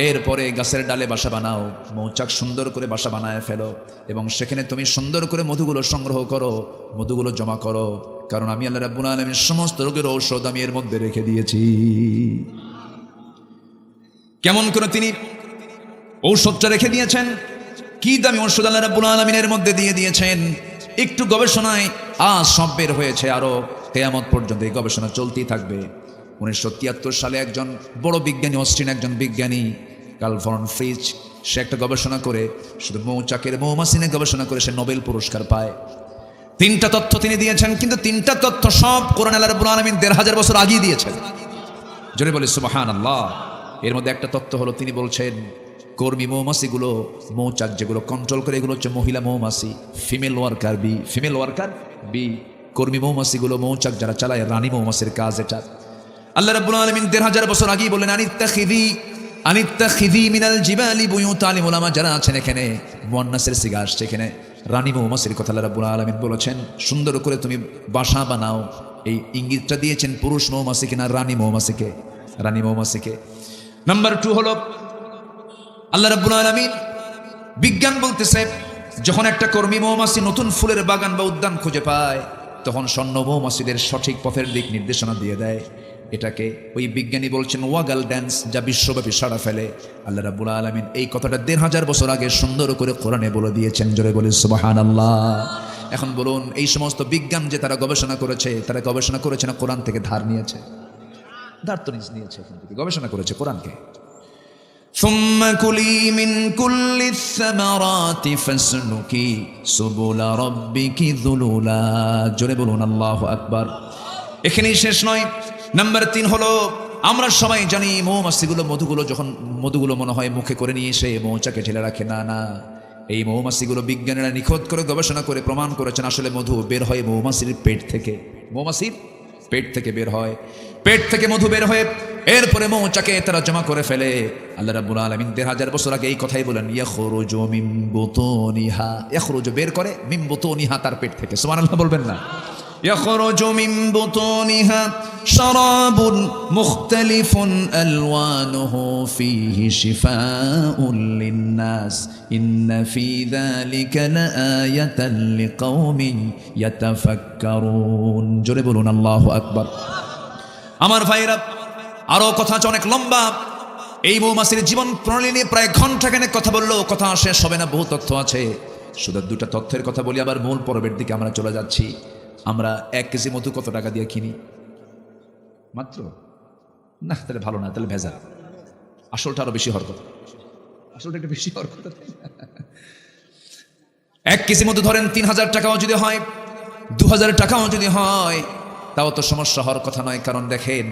এরপরে গাছের ডালে বাসা বানাও, মৌচাক সুন্দর করে বাসা বানায় ফেলো, এবং সেখানে তুমি সুন্দর করে মধুগুলো সংগ্রহ করো, মধুগুলো জমা করো, কারণ আমি আল্লাহ রাব্বুল আলামিন সমস্ত রোগের ঔষধ আমি এর মধ্যে রেখে দিয়েছি। কেমন করে তিনি ঔষধটা রেখে দিয়েছেন? কি দামি ঔষধ আল্লাহ রাব্বুল আলামিন এর মধ্যে দিয়ে দিয়েছেন। একটু গবেষণায় আজ সব বের হয়েছে, আরো কিয়ামত পর্যন্ত এই গবেষণা চলতেই থাকবে। 1973 সালে একজন বড় বিজ্ঞানী, অস্ট্রিয়ান একজন বিজ্ঞানী কার্ল ভন ফ্রিজ, সে একটা গবেষণা করে শুধু মৌচাকের, মৌমাছি নিয়ে গবেষণা করে সে নোবেল পুরস্কার পায়। 3টা তথ্য তিনি দিয়েছেন, কিন্তু 3টা তথ্য সব কোরআন আল্লাহ রাব্বুল আলামিন 1500 বছর আগেই দিয়েছেন। জোরে বলি সুবহানাল্লাহ। এর মধ্যে একটা তথ্য হলো, তিনি বলছেন কর্মী মৌমাছিগুলো, মৌচাক যেগুলো কন্ট্রোল করে, এগুলো হচ্ছে মহিলা মৌমাছি, female worker bee, female worker bee. কর্মী মৌমাছিগুলো, মৌচাক যারা চালায়, রানী মৌমাছির কাজ এটা। আল্লাহ রাব্বুল আলামিন 1500 বছর আগেই বললেন, আনিত্তাখিযি মিনাল জিবালি বুয়ুতা। আলিম উলামা যারা আছেন এখানে, মুয়ান্নাসের সিগা আসছে এখানে, রানী মৌমাছির কথা আল্লাহ রাব্বুল আলামিন বলেছেন, সুন্দর করে তুমি বাসা বানাও। এই ইঙ্গিতটা দিয়েছেন পুরুষ মৌমাছিকে না রানী মৌমাছিকে? রানী মৌমাছিকে। নাম্বার 2 হলো, আল্লাহ রাব্বুল আলামিন, বিজ্ঞান বলতেছে, যখন একটা কর্মী মৌমাছি নতুন ফুলের বাগান বা উদ্যান খুঁজে পায়, তখন স্বর্ণ মৌমাছিদের সঠিক পথের দিক নির্দেশনা দিয়ে দেয়। এটাকে ওই বিজ্ঞানী বলছেন ওয়াগাল ড্যান্স, যা বিশ্বব্যাপী সাড়া ফেলে। আল্লাহ রাব্বুল আলামিন এই কথাটা 1500 বছর আগে সুন্দর করে কোরআনে বলে দিয়েছেন। জোরে বলি সুবহানাল্লাহ। এখন বলুন, এই সমস্ত বিজ্ঞান যে তারা গবেষণা করেছে, তারা গবেষণা করেছে না কোরআন থেকে ধার নিয়েছে? ধার তো নিয়েছে, এখান থেকে গবেষণা করেছে কোরআনকে। ثم كلي من كل الثمرات فاسلكي سبل ربك ذللا জোরে বলুন আল্লাহু আকবার। এখানেই শেষ নয়, নাম্বার 3 হলো আমরা সবাই জানি মৌমাছিগুলো মধুগুলো মনে হয় মুখে করে নিয়ে এসে মৌচাকে ঢেলে রাখে। না না, এই মৌমাছিগুলো বিজ্ঞানীরা নিখুঁত করে গবেষণা করে প্রমাণ করেছেন আসলে মধু বের হয় মৌমাছির পেট থেকে। মৌমাছির পেট থেকে বের হয়, পেট থেকে মধু বের হয়ে এরপরে মৌচাকে তারা জমা করে ফেলে। আল্লাহ রাব্বুল আলামিন ১৫০০ বছর আগে এই কথাই বলেন, ইয়াখরুজু মিন বুতুনিহা, ইয়াখরুজু বের করে, মিন বুতুনিহা তার পেট থেকে। সুবহানাল্লাহ বলবেন না? يخرج من بطونها شراب مختلف ألوانه فيه شفاء للناس إن في ذلك لآية لقوم يتفكرون জোরে বলুন আল্লাহু আকবার। আমার ভাইরা, আরো কথা আছে অনেক লম্বা। এই মৌমাছির জীবন প্রণালী নিয়ে প্রায় ঘন্টাখানেক কথা বললেও কথা শেষ হবে না, বহু তথ্য আছে। শুধু দুটো তথ্যের কথা বলি, আবার মূল পর্বের দিকে আমরা চলে যাচ্ছি। আমরা 1 কেজি মধু কত টাকা দিয়ে কিনি? মাত্র না, তাহলে ভালো না, তাহলে ভেজাল। আসলটা আরো বেশি হওয়ার কথা, আসলটা একটু বেশি হওয়ার কথা। 1 কেজি মধু ধরেন 3000 টাকাও যদি হয়, 2000 টাকাও যদি হয়, তাও তো সমস্যা হওয়ার কথা নয়। কারণ দেখেন,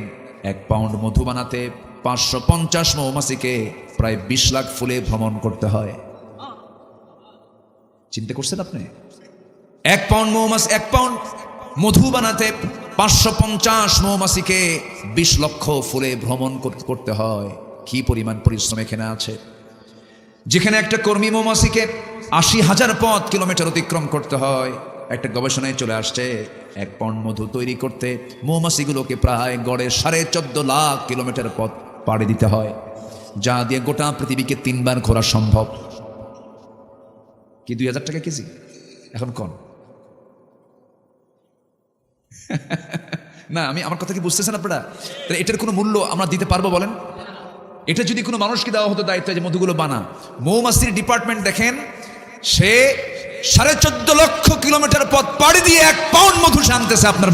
1 পাউন্ড মধু বানাতে 550 মৌমাছিকে প্রায় 20 লাখ ফুলে ভ্রমণ করতে হয়। চিন্তা করছেন আপনি? 1 পাউন্ড মধু বানাতে 550 মৌমাছিকে 20 লক্ষ ফুলে ভ্রমণ করতে হয়। কি পরিমাণ পরিশ্রম এখানে আছে! যেখানে একটা কর্মী মৌমাছিকে 80,000 পথ কিলোমিটার অতিক্রম করতে হয়, একটা গবেষণায় চলে আসছে 1 পাউন্ড মধু তৈরি করতে মৌমাছিগুলোকে প্রায় গড়ে 14.5 লাখ কিলোমিটার পথ পাড়ি দিতে হয়, যা দিয়ে গোটা পৃথিবীকে 3 বার ঘোরা সম্ভব। কি 2000 টাকা কেজি? এখন কোন না, আমার কথা কি বুঝতেছেন আপনারা? তাহলে এটার কোনো মূল্য আমরা দিতে পারবো বলেন? এটা যদি কোনো মানুষকে দেওয়া হতো দায়িত্ব, যে মধুগুলো বানা, মৌমাছির ডিপার্টমেন্ট দেখেন, সে 14.5 লক্ষ কিলোমিটার পথ পাড়ি দিয়ে 1 পাউন্ড মধু আনতেছে আপনার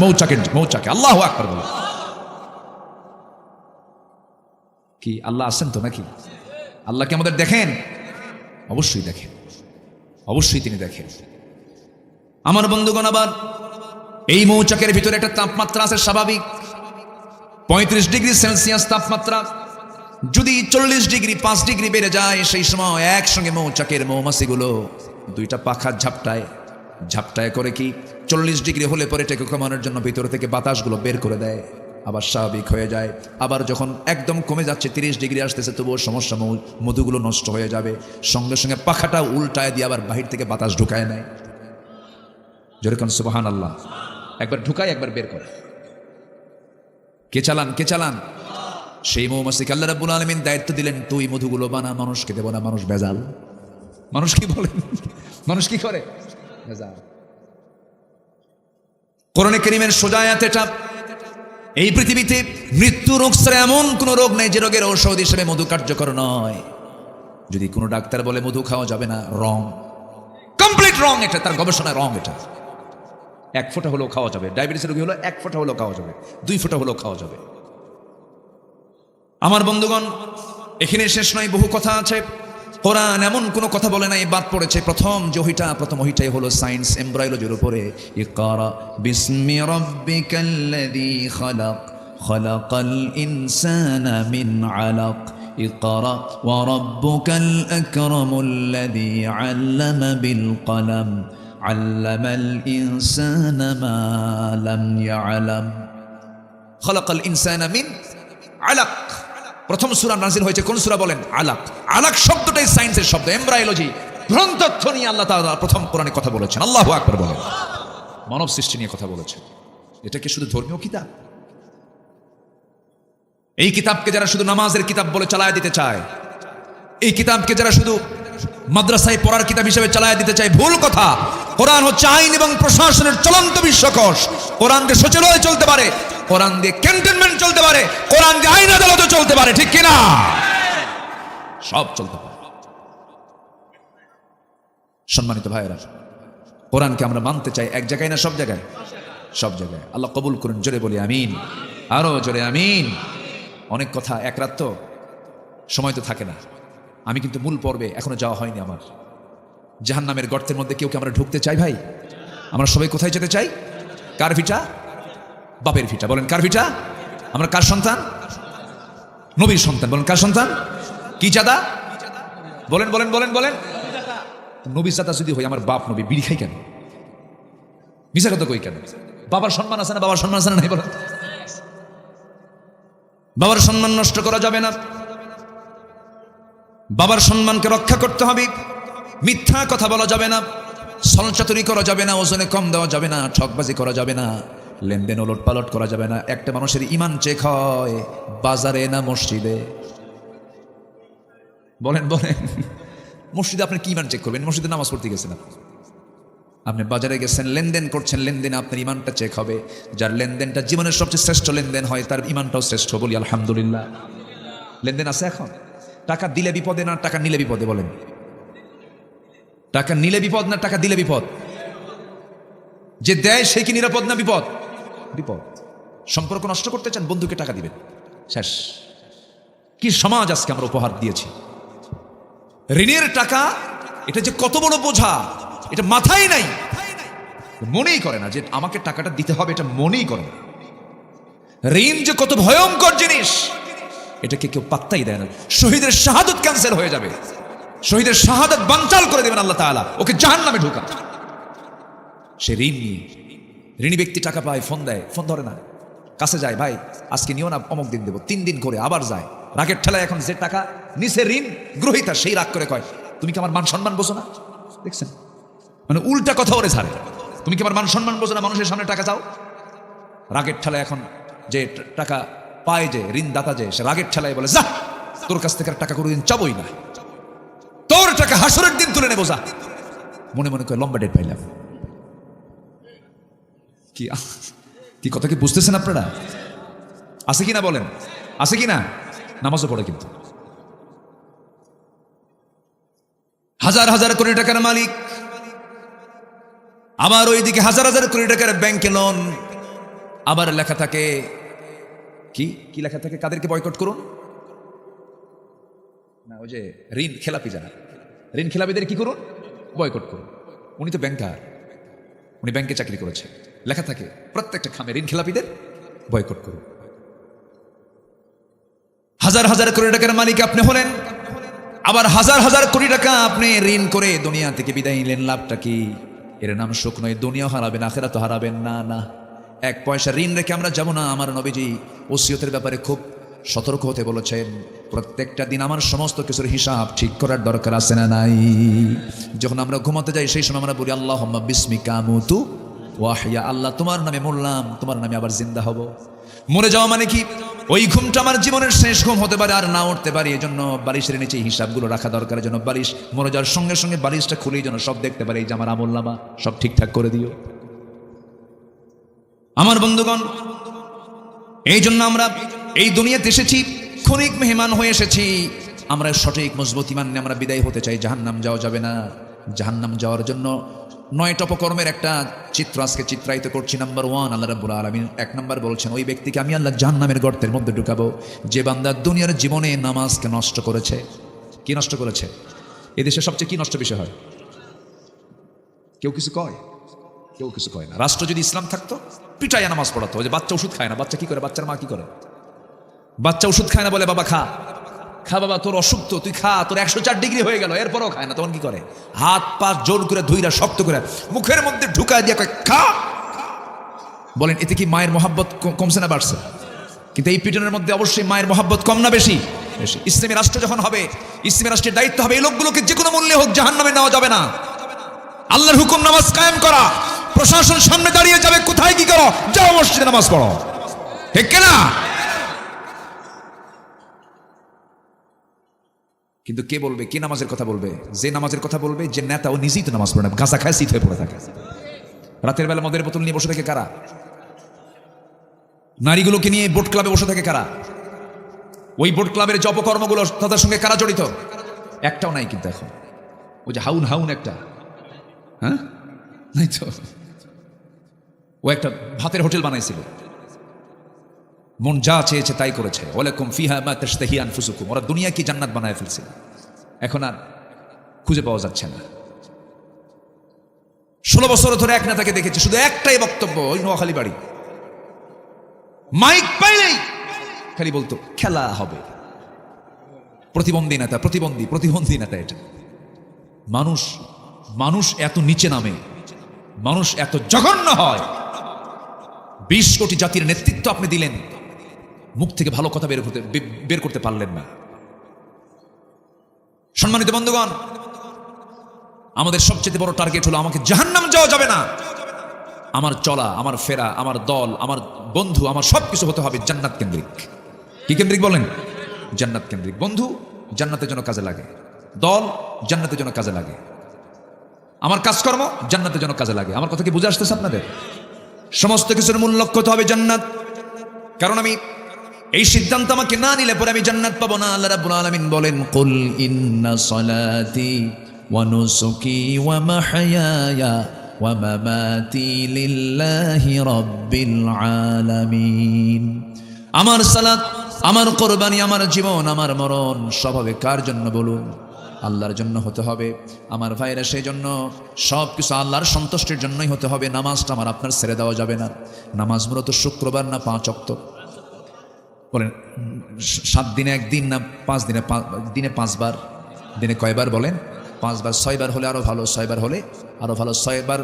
মৌচাকে। আল্লাহু আকবার বলে। কি আল্লাহ আছেন তো নাকি? আল্লাহ কি আমাদের দেখেন? অবশ্যই দেখেন, অবশ্যই তিনি দেখেন। আমার বন্ধুগণ, আবার এই মৌচাকের ভিতরে একটা তাপমাত্রা আছে স্বাভাবিক 35 ডিগ্রি সেলসিয়াস তাপমাত্রা। যদি 40 ডিগ্রি 5 ডিগ্রি বেড়ে যায়, সেই সময় একসঙ্গে মৌচাকের মৌমাছিগুলো 2টা পাখা ঝাপটায় করে কি 40 ডিগ্রি হলে পরে এটাকে কমানোর জন্য ভিতর থেকে বাতাসগুলো বের করে দেয়, আবার স্বাভাবিক হয়ে যায়। আবার যখন একদম কমে যাচ্ছে, 30 ডিগ্রি আসতেছে, তবুও সমস্যা, মধুগুলো নষ্ট হয়ে যাবে, সঙ্গে সঙ্গে পাখাটা উল্টায় দিয়ে আবার বাহির থেকে বাতাস ঢুকায় নেয়। যেরকম সুবহানাল্লাহ, একবার ঢুকায় একবার বের করে। কে চালান? সেই মৌমাছিকে আল্লাহ রাব্বুল আলামিন দায়িত্ব দিলেন, তুই মধুগুলো বানা, মানুষকে দেব না। মানুষ ভেজাল। মানুষ কি বলেন? মানুষ কি করে? ভেজাল। কোরআনে কারীমের সোজা আয়াত এটা। এই পৃথিবীতে মৃত্যু রোগ ছাড়া এমন কোন রোগ নেই যে রোগের ঔষধ হিসেবে মধু কার্যকর নয়। যদি কোনো ডাক্তার বলে মধু খাওয়া যাবে না, রং, কমপ্লিট রং। এটা তার গবেষণায় রং। এটা 1 ফোঁটা হলেও খাওয়া যাবে। ডায়াবেটিসের রোগী হলো 1 ফোঁটা হলেও খাওয়া যাবে, 2 ফোঁটা হলেও খাওয়া যাবে। আমার বন্ধুগণ, এখানে শেষ নয়, বহু কথা আছে। কোরআন এমন কোনো কথা বলে নাই বাদ পড়েছে। প্রথম ওহিটাই হলো সায়েন্স, এমব্রায়োলজির উপরে। ইকরা বিসমি রাব্বিকাল্লাযী খালাক, খালাকাল ইনসানা মিন আলাক, ইকরা ওয়া রাব্বুকাল আকরামুল্লাযী আল্লামা বিল কলম, আল্লামাল ইনসানা মা লাম ইয়ালাম। খালাকাল ইনসানা মিন আলাক। প্রথম সূরা নাযিল হয়েছে কোন সূরা বলেন? আলাক। আলাক শব্দটাই সায়েন্সের শব্দ, এমব্রায়োলজি, ভ্রূণ তথ্য নিয়ে আল্লাহ তাআলা প্রথম কোরআনে কথা বলেছেন। আল্লাহু আকবার বলেন। মানব সৃষ্টি নিয়ে কথা বলেছেন। এটা কি শুধু ধর্মীয় কিতাব? এই কিতাবকে যারা শুধু নামাজের কিতাব বলে চালায় দিতে চায়, এই কিতাবকে যারা শুধু মাদ্রাসায় পড়ার কিতাব হিসেবে চালায় দিতে চায়, ভুল কথা। কোরআন হচ্ছে আইন এবং প্রশাসনের চলন্ত বিশ্বকোষ। কোরআন দিয়ে সচিবালয় চলতে পারে, কোরআন দিয়ে ক্যান্টনমেন্ট চলতে পারে, কোরআন দিয়ে আইন আদালতও চলতে পারে, ঠিক কিনা? সব চলতে পারে। সম্মানিত ভাইয়েরা, কোরআনকে আমরা মানতে চাই এক জায়গায় না সব জায়গায়? সব জায়গায়। আল্লাহ কবুল করুন। জোরে বলি আমিন, আরো জোরে আমিন। অনেক কথা, এক রাত তো সময় তো থাকে না। আমি কিন্তু মূল পর্বে এখনো যাওয়া হয়নি আমার। জাহান্নামের গর্তের মধ্যে কেউ কি আমরা ঢুকতে চাই ভাই? আমরা সবাই কোথায় যেতে চাই? কার ভিটা? বাপের ভিটা। বলেন কার ভিটা? আমরা কার সন্তান? নবীর সন্তান। বলেন কার সন্তান? কি জাদা? বলেন বলেন বলেন বলেন। নবীর জাদা যদি হই, আমার বাপ নবী, বিড়ি খাই কেন? মিশা কথা কই কেন? বাবার সম্মান আছে না? বাবার সম্মান আছে না? নাই বলেন। বাবার সম্মান নষ্ট করা যাবে না। বাবার সম্মানকে রক্ষা করতে হবে। মিথ্যা কথা বলা যাবে না, ছলচাতুরি করা যাবে না, ওজনে কম দেওয়া যাবে না, ঠকবাজি করা যাবে না, লেনদেন ওলট পালট করা যাবে না। একটা মানুষের ইমান চেক হয় বাজারে না মসজিদে? বলেন বলেন। মসজিদে আপনি কি ইমান চেক করবেন? মসজিদে নামাজ পড়তে গেছেন আপনি, বাজারে গেছেন, লেনদেন করছেন, লেনদেনে আপনার ইমানটা চেক হবে। যার লেনদেনটা জীবনের সবচেয়ে শ্রেষ্ঠ লেনদেন হয়, তার ইমানটাও শ্রেষ্ঠ। বলি আলহামদুলিল্লাহ। লেনদেন আছে এখন? টাকা দিলে বিপদে না টাকা নিলে বিপদে? বলেন। টাকা নিলে বিপদ না টাকা দিলে বিপদ? যে দেয় সে কি নিরাপদ না বিপদ? বিপদ। সম্পর্ক নষ্ট করতে চান, বন্ধুকে টাকা দিবেন, শেষ। কি সমাজ আজকে আমরা উপহার দিয়েছি। ঋণের টাকা, এটা যে কত বড় বোঝা, এটা মাথায় নাই, মনেই করে না যে আমাকে টাকাটা দিতে হবে, এটা মনেই করে না। ঋণ যে কত ভয়ঙ্কর জিনিস, এটাকে কেউ পাত্তাই দেয় না। শহীদের শাহাদত ক্যান্সেল হয়ে যাবে, শহীদের শাহাদত বানচাল করে দেবেন আল্লাহ তাআলা, ওকে জাহান্নামে ঢোকা। সে ঋণ নিয়ে, ঋণী ব্যক্তি টাকা পায়, ফোন দেয়, ফোন ধরে না, কাছে যায়, ভাই আজকে নিও না, অমুক দিন দেবো, 3 দিন করে আবার যায়। রাগের ঠেলায় এখন যে টাকা নিচে ঋণ গ্রহীতা, সেই রাগ করে কয়, তুমি কি আমার মান সম্মান বোঝো না? দেখছেন, মানে উল্টা কথা ওরে ছাড়ে। তুমি কি আমার মান সম্মান বোঝো না? মানুষের সামনে টাকা চাও। রাগের ঠেলায় এখন যে টাকা পায়, যে ঋণদাতা, যে সে রাগের ঠেলায় বলে, যা তোর কাছ থেকে টাকা কোনোদিন চাবই না, তোর টাকা হাসরের দিন তুলে নেবো, যা। মনে মনে করে লম্বা ডেট পাইলাম। কি কি কথা কি বুঝতেছেন আপনারা? আছে কিনা বলেন, আছে কিনা? নামাজও পড়ে কিন্তু, হাজার হাজার কোটি টাকার মালিক, আবার ওইদিকে হাজার হাজার কোটি টাকার ব্যাংকে লোন। আবার লেখা থাকে কি কি লেখা থাকে? কাদেরকে বয়কট করুন না, ওই যে ঋণ খেলাপি, যারা ঋণ খেলাপিদের কি করুন? বয়কট করুন। উনি তো ব্যাংকার, উনি ব্যাংকে চাকরি করেছে, লেখা থাকে প্রত্যেকটা খামে ঋণ খেলাপিদের বয়কট করুন। হাজার হাজার কোটি টাকার মালিক আপনি হলেন, আবার হাজার হাজার কোটি টাকা আপনি ঋণ করে দুনিয়া থেকে বিদায় নিলেন। লাভটা কি? এর নাম সুখ নয়। দুনিয়াও হারাবেন, আখিরাতও হারাবেন। না না, 1 পয়সা ঋণ রেখে আমরা যাব না। আমার নবীজি ওসিয়তের ব্যাপারে খুব সতর্ক হতে বলেছেন। প্রত্যেকটা দিন আমার সমস্ত কিছুর হিসাব ঠিক করার দরকার আছে না নাই? যখন আমরা ঘুমাতে যাই, সেই সময় আমরা বলি আল্লাহুম্মা বিসমিকা আমুতু ওয়া আহইয়া। আল্লাহ, তোমার নামে মরলাম, তোমার নামে আবার জিন্দা হব। মরে যাওয়া মানে কি? ওই ঘুমটা আমার জীবনের শেষ ঘুম হতে পারে, আর না উঠতে পারি। এই জন্য বালিশের নিচে হিসাবগুলো রাখা দরকার। যেন বালিশ মরে যাওয়ার সঙ্গে সঙ্গে বালিশটা খুলেই যেন সব দেখতে পারে, এই যে আমার আমলনামা সব ঠিকঠাক করে দিও। আমার বন্ধুগণ, এই জন্য আমরা এই দুনিয়াতে এসেছি, ক্ষণিক মেহমান হয়ে এসেছি। আমরা সঠিক মজবুত ঈমান নিয়ে আমরা বিদায় হতে চাই। জাহান্নাম যাওয়া যাবে না। জাহান্নাম যাওয়ার জন্য 9টা অপকর্মের একটা চিত্র আজকে চিত্রায়িত করছি। নাম্বার 1, আল্লাহ রাব্বুল আলামিন 1 নাম্বার বলছেন, ওই ব্যক্তিকে আমি আল্লাহ জাহান্নামের গর্তের মধ্যে ঢুকাবো, যে বান্দা দুনিয়ার জীবনে নামাজকে নষ্ট করেছে। কি নষ্ট করেছে? এদেশে সবচেয়ে কি নষ্ট বিষয় হয়? কেউ কিছু কয়? কেউ কিছু কয় না। রাষ্ট্র যদি ইসলাম থাকতো, পিটাইয়া নামাজ পড়াতো। যে বাচ্চা ওষুধ খায় না, বাচ্চা কি করে? বাচ্চার মা কি করে? বাচ্চা ওষুধ খায় না, বলে বাবা খা, খা বাবা, তোর অসুখ তো, তুই খা, তোর 104 ডিগ্রি হয়ে গেল, এরপরও খায় না। তখন কি করে? হাত পা জোর করে ধুইরা শক্ত করে মুখের মধ্যে ঢুকায় দিয়ে কয় খা। বলেন এতে কি মায়ের মহাব্বত কমছে না বাড়ছে? কিন্তু এই পিটনের মধ্যে অবশ্যই মায়ের মহাব্বত কম না বেশি? বেশি। ইসলামী রাষ্ট্র যখন হবে, ইসলামী রাষ্ট্রের দায়িত্ব হবে এই লোকগুলোকে যে কোনো মূল্যে হোক জাহান্নামে নেওয়া যাবে না। আল্লাহর হুকুম নামাজ কায়েম করা। প্রশাসন সামনে দাঁড়িয়ে যাবে, কোথায় কি করো? যাও মসজিদে নামাজ পড়ো। ঠিক কিনা? কিন্তু কে বলবে? কে নামাজের কথা বলবে? যে নামাজের কথা বলবে, যে নেতা, ও নিজেই তো নামাজ পড়ে না, গাঁজা খায়, শীত হয়ে পড়ে থাকে। রাতের বেলা মদের বোতল নিয়ে বসে থাকে কারা? নারীগুলোকে নিয়ে বোট ক্লাবে বসে থাকে কারা? ওই বোট ক্লাবের যে অপকর্মগুলো, তাদের সঙ্গে কারা জড়িত? একটাও নাই কিন্তু এখন। ওই যে হাউন হাউন একটা, হ্যাঁ নাই তো। ও একটা ভাতের হোটেল বানাইছিল, মন যা চেয়েছে তাই করেছে। ওয়ালাকুম ফিহা মা তাশতাহি আনফুসুকুম, ওরা দুনিয়া কি জান্নাত বানায় ফেলছে, এখন আর খুঁজে পাওয়া যাচ্ছে না। 16 বছর ধরে এক নেতাকে দেখেছি, শুধু একটাই বক্তব্য, ওই নোয়াখালী বাড়ি, মাইক পাইলেই খালি বলতো খেলা হবে। প্রতিবন্ধী নেতা, প্রতিবন্ধী নেতা। এটা মানুষ এত নিচে নামে, মানুষ এত জঘন্য হয়। 20 কোটি জাতির নেতৃত্ব আপনি দিলেন, মুখ থেকে ভালো কথা বের করতে পারলেন না। সম্মানিত বন্ধুগণ, আমাদের সবচেয়ে বড় টার্গেট হলো আমাকে জাহান্নাম যাওয়া যাবে না। আমার চলা, আমার ফেরা, আমার দল, আমার বন্ধু, আমার সবকিছু হতে হবে জান্নাত কেন্দ্রিক। কি কেন্দ্রিক বলেন? জান্নাত কেন্দ্রিক। বন্ধু জান্নাতের জন্য কাজে লাগে, দল জান্নাতের জন্য কাজে লাগে, আমার কাজকর্ম জান্নাতের জন্য কাজে লাগে। আমার কথা কি বুঝে আসতেছে আপনাদের? সমস্ত কিছুর মূল লক্ষ্য হতে হবে জান্নাত। কারণ আমি এই সিদ্ধান্ত আমাকে না নিলে পরে আমি জান্নাত পাবো না। আল্লাহ রাব্বুল আলামিন বলেন, কুল ইন্না সলাতি ওয়া নুসুকি ওয়া মাহইয়ায়া ওয়া মামাতি লিল্লাহি রাব্বিল আলামিন। আমার সালাত, আমার কোরবানি, আমার জীবন, আমার মরণ সব হবে কার জন্য বলুন? আল্লাহর জন্য হতে হবে। আমার ভাইরা, সেই জন্য সব কিছু আল্লাহর সন্তুষ্টির জন্যই হতে হবে। নামাজটা আমার আপনার ছেড়ে দেওয়া যাবে না। নামাজ মূলত শুক্রবার না 5 ওয়াক্ত বলেন? 7 দিনে একদিন না 5 দিনে? দিনে 5 বার। দিনে কয়বার বলেন? 5 বার। 6 বার হলে আরো ভালো, 6 বার হলে আরো ভালো, 6 বার।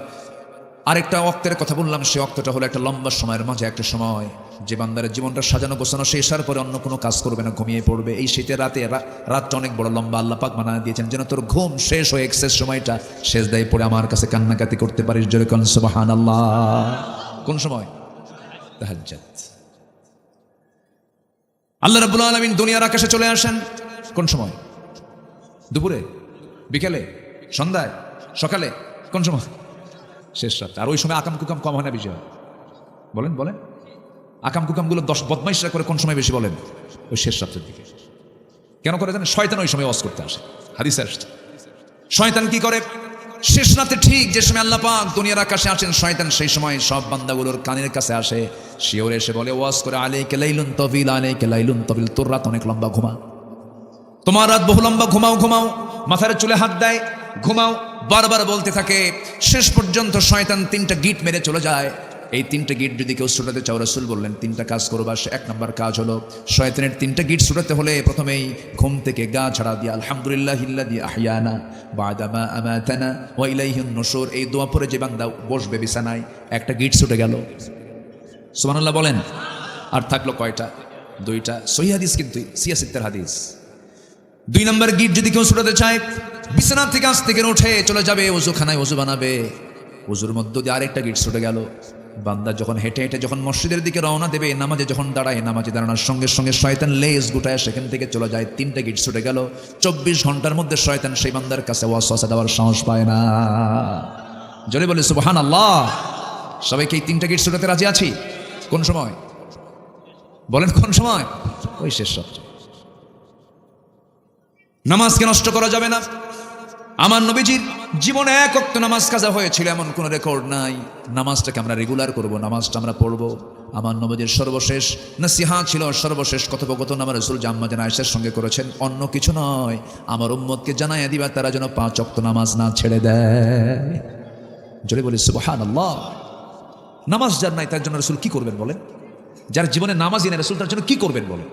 আরেকটা ওয়াক্তের কথা বললাম, সেই ওয়াক্তটা হলো একটা লম্বা সময়ের মাঝে একটা সময়, যে বান্দার জীবনটা সাজানো গোছানো শেষার পরে অন্য কোনো কাজ করবে না, ঘুমিয়ে পড়বে। এই শীতের রাতটা অনেক বড় লম্বা, আল্লাহ পাক বানিয়ে দিয়েছেন যেন তোর ঘুম শেষ হয়ে এক্সেস সময়টা সেজদায় পড়ে আমার কাছে কান্নাকাটি করতে পারিস। জোরে কোন সুবহানাল্লাহ। কোন সময়? তাহাজ্জুদ। আল্লাহ রাব্বুল আলামিন দুনিয়ার আকাশে চলে আসেন কোন সময়? দুপুরে, বিকেলে, সন্ধ্যায়, সকালে? কোন সময়? শেষ রাত। আর ওই সময় আকাম কুকাম কম হয় না বেশি হয়? বলেন বলেন। আকাম কুকামগুলো 10 বদমাইশরা করে কোন সময় বেশি বলেন? ওই শেষ রাতের দিকে। কেন করে জানেন? শয়তান ওই সময় ওয়াজ করতে আসে। হাদিসে আসছে শয়তান কি করে? শেষ রাতে ঠিক যে সময় আল্লাহ পাক দুনিয়ার আকাশে আসেন, শয়তান সেই সময় সব বান্দাগুলোর কানের কাছে আসে, শিওরে এসে বলে, ওয়াজ করে, আলাইকা লাইলুন তাবিল, আলাইকা লাইলুন তাবিল, তোর রাত অনেক লম্বা, ঘুমা। তোমার রাত বহু লম্বা, ঘুমাও ঘুমাও। মাথার চুলে হাত দেয়, ঘুমাও, বারবার বলতে থাকে। শেষ পর্যন্ত শয়তান 3টা গিট মেরে চলে যায়। এই 3টা গিট যদি কেউ ছুটাতে চাও, রাসূল বললেন 3টা কাজ করবা। 1 নম্বর কাজ হলো, শয়তানের 3টা গিট ছুটাতে হলে প্রথমেই ঘুম থেকে গা ছাড়া দিয়ে আলহামদুলিল্লাহিল্লাযী আহইয়ানা বা'দা মা আমাতানা ওয়া ইলাইহিন নুশুর, এই দোয়া পড়ে যে বান্দা বসবে বিছানায়, একটা গিট ছুটে গেল। সুবহানাল্লাহ বলেন। আর থাকলো কয়টা? 2টা। সহিহ হাদিস, কিন্তু সিয়াসিত্তের হাদিস। 2 নম্বর গিট যদি কেউ ছুটাতে চায়, বিছানা থেকে আজ থেকে উঠে চলে যাবে ওযুখানায়, ওযু বানাবে। ওযুর মধ্য দিয়ে আরেকটা গিট ছুটে গেল। বান্দা যখন হেঁটে হেঁটে যখন মসজিদের দিকে রওনা দেবে, নামাজে যখন দাঁড়ায়, নামাজে দাঁড়ানোর সঙ্গে সঙ্গে শয়তান লেজ গুটায় সেখান থেকে চলে যায়। 3টা গিট ছুটে গেল। 24 ঘন্টার মধ্যে শয়তান সেই বান্দার কাছে ওয়াসওয়াসা দেওয়ার সাহস পায় না। জোরে বলে সুবহানাল্লাহ। সবাইকে এই 3টা গিট ছুটাতে রাজি আছি? কোন সময় বলেন? কোন সময়? ওই শেষ রাত। নামাজকে নষ্ট করা যাবে না। আমার নবীজির জীবনে 1 ওয়াক্ত নামাজ কাজা হয়েছিল এমন কোন রেকর্ড নাই। নামাজটাকে আমরা রেগুলার করব, নামাজটা আমরা পড়ব। আমার নবীজির সর্বশেষ নসিহত ছিল, সর্বশেষ কথোপকথন আমার রাসূল আম্মা জান আয়েশার সঙ্গে করেছেন, অন্য কিছু নয়, আমার উম্মতকে জানাইয়া দিবা তারা যেন 5 ওয়াক্ত নামাজ না ছেড়ে দেয়। জোরে বলি সুবহানাল্লাহ। নামাজ যার নাই তার জন্য রাসূল কি করবেন বলেন? যার জীবনে নামাজই নেই, রাসূল তার জন্য কি করবেন বলেন?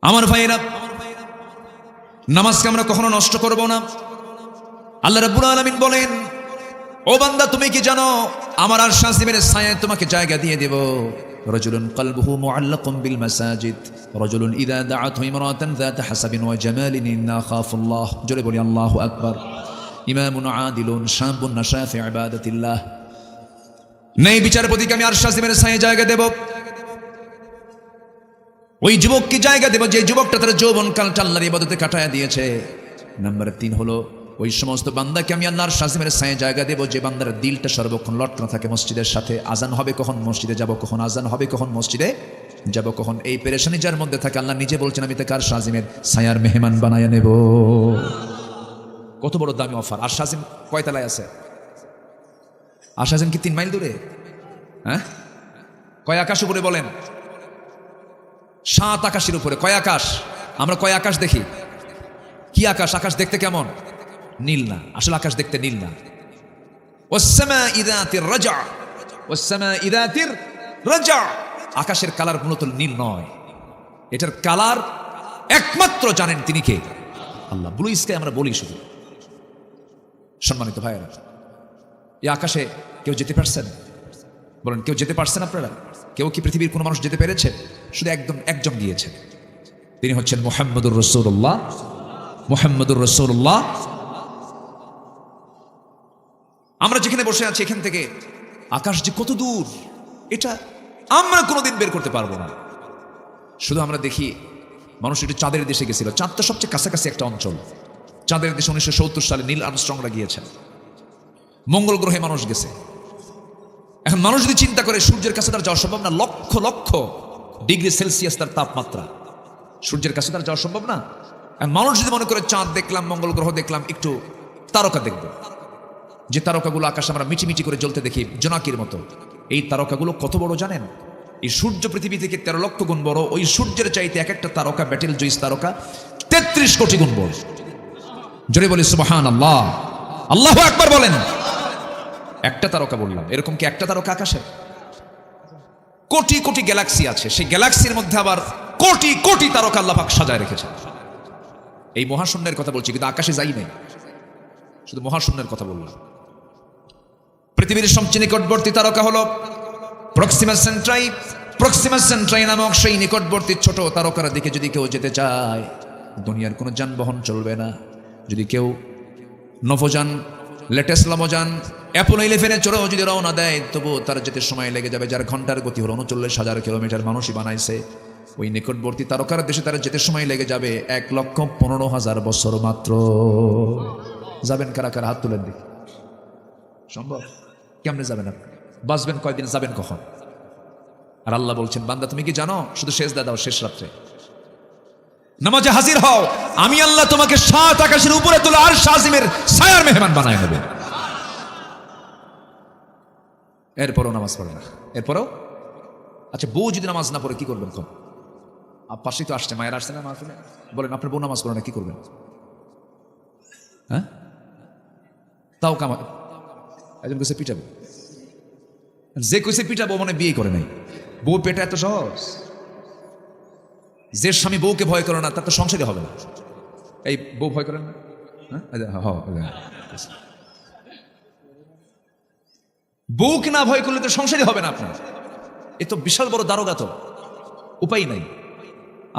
আমার ভাইয়েরা, নামাজকে আমরা কখনো নষ্ট করব না। আল্লাহ রাব্বুল আলামিন বলেন, ও বান্দা তুমি কি জানো আমার আরশ আজিমের ছায়ায় তোমাকে জায়গা দিয়ে দেব। রাজুলুন কলবুহু মুআল্লাকুম বিল মাসাজিদ, রাজুলুন ইযা দাআতহু ইমরাতান যাত হাসাবিন ওয়া জামালিন ইন্না খাফুল্লাহ। জোরে বলি আল্লাহু আকবার। ইমামুন আদিলুন শাবুন নাশা ফি ইবাদাতিল্লাহ। নেই বিচারপতিকে আমি আরশ আজিমের ছায়ায় জায়গা দেব। ওই যুবককে জায়গা দেব যে যুবকটা তার যৌবনকালটা আল্লাহর ইবাদতে কাটায়া দিয়েছে। নাম্বার 3 হলো, ওই সমস্ত বান্দাকে আমি আল্লাহর শাসিমের ছায়ায় জায়গা দেব যে বান্দার দিলটা সর্বক্ষণ লটকানো থাকে মসজিদের সাথে। আজান হবে কখন, মসজিদে যাব কখন, আজান হবে কখন, মসজিদে যাব কখন, এই পেরেশানি যার মধ্যে থাকে, আল্লাহ নিজে বলছেন আমি তাকে আরশ আজিমের ছায়ার মেহমান বানায়া নেব। কত বড় দামি অফার! আরশ আজিম কয় তলায় আছে? আরশ আজিম কি 3 মাইল দূরে? হ্যাঁ, কয় আকাশ উপরে বলেন? 7 আকাশের উপরে। কয় আকাশ? আমরা কয় আকাশ দেখি? কি আকাশ? আকাশ দেখতে কেমন? নীল না, আসলে আকাশ দেখতে নীল না। ওয়াস-সামা'i যাতির রাজা, ওয়াস-সামা'i যাতির রাজা। আকাশের কালার মূলত নীল নয়, এটার কালার একমাত্র জানেন তিনি কে? আল্লাহ। ব্লু স্কাই আমরা বলি শুধু। সম্মানিত ভাইয়েরা, এই আকাশে কেউ যেতে পারছেন? বলেন, কেউ যেতে পারছেন আপনারা? কেউ কি পৃথিবীর কোনো মানুষ যেতে পেরেছে? শুধু একজন গিয়েছেন, তিনি হচ্ছেন মুহাম্মদুর রাসূলুল্লাহ। মুহাম্মদুর রাসূলুল্লাহ। আমরা যেখানে বসে আছি এখান থেকে আকাশ যে কত দূর, এটা আমরা কোনোদিন বের করতে পারবো না। শুধু আমরা দেখি মানুষ একটু চাঁদের দেশে গেছিল। চাঁদ তো সবচেয়ে কাছাকাছি একটা অঞ্চল। চাঁদের দেশে 1970 সালে নীল আর্মস্ট্রংরা গিয়েছেন। মঙ্গল গ্রহে মানুষ গেছে। এখন মানুষ যদি চিন্তা করে সূর্যের কাছে তার যাওয়া সম্ভব না, লক্ষ লক্ষ ডিগ্রি সেলসিয়াস তার তাপমাত্রা, সূর্যের কাছে তার যাওয়া সম্ভব না। মানুষ যদি মনে করে চাঁদ দেখলাম, মঙ্গল গ্রহ দেখলাম, একটু তারকা দেখব, যে তারকাগুলো আকাশে আমরা মিটিমিটি করে জ্বলতে দেখি জোনাকির মতো, এই তারকাগুলো কত বড় জানেন? এই সূর্য পৃথিবী থেকে 13 লক্ষ গুণ বড়। ওই সূর্যের চাইতে এক একটা তারকা, ব্যাটেল জুইস তারকা 33 কোটি গুণ বড়। জোরে বলি সুবহানাল্লাহ, আল্লাহু আকবার বলেন। একটা তারকা বললাম, এরকম কি একটা তারকা আকাশে? কোটি কোটি গ্যালাক্সি আছে, সেই গ্যালাক্সির মধ্যে আবার কোটি কোটি তারকা আল্লাহ পাক সাজায় রেখেছেন। এই মহাশূন্যের কথা বলছি, কিন্তু আকাশে যাই নাই, শুধু মহাশূন্যের কথা বললাম। পৃথিবীর সবচেয়ে নিকটবর্তী তারকা হলো প্রক্সিমা সেন্ট্রাই। প্রক্সিমা সেন্ট্রাই নামক সেই নিকটবর্তী ছোট তারকার দিকে যদি কেউ যেতে চায়, দুনিয়ার কোনো যানবাহন চলবে না। যদি কেউ নভোযান, লেটেস্ট নভোযান অ্যাপোলো 11 চড়েও যদি রওনা দেয়, তবুও তার যেতে সময় লেগে যাবে, যার ঘন্টার গতি হলো 39,000 কিলোমিটার। মানুষই বানাইছে। ওই নিকটবর্তী তারকার দেশে তার যেতে সময় লেগে যাবে 1,15,000 বছর মাত্র। যাবেন কারা কারা? হাত তুলেন দেখি। সম্ভব? কেমনে যাবেন আপনি? বাঁচবেন কয়দিন? যাবেন কখন? আর আল্লাহ বলছেন, বান্দা তুমি কি জানো? শুধু সেজদা দাও, শেষ রাত্রে নামাজে হাজির হও, আমি আল্লাহ তোমাকে 7 আকাশের উপরে তুলে আরশ আজিমের ছায়ার মেহমান বানায় নেবে। এরপরও নামাজ পড়ে না, এরপরও। আচ্ছা, বউ যদি নামাজ না পড়ে কি করবেন? কোন পাশেই তো আসছে, মায়ের আসছে না মাহফিলে, বলেন আপনার বউ নামাজ পড়ে না, কি করবেন? হ্যাঁ, তাও কামা একজন কইছে পিটাবো, যে কইছে পিটাবো মানে বিয়ে করে নাই। বউ পেটা এত সহজ? যে স্বামী বউকে ভয় করে না, তার তো সংসারই হবে না। এই বউ ভয় করেন না? বউকে না ভয় করলে তো সংসারই হবে না আপনার। এ তো বিশাল বড় দারোগা, তো উপায় নাই।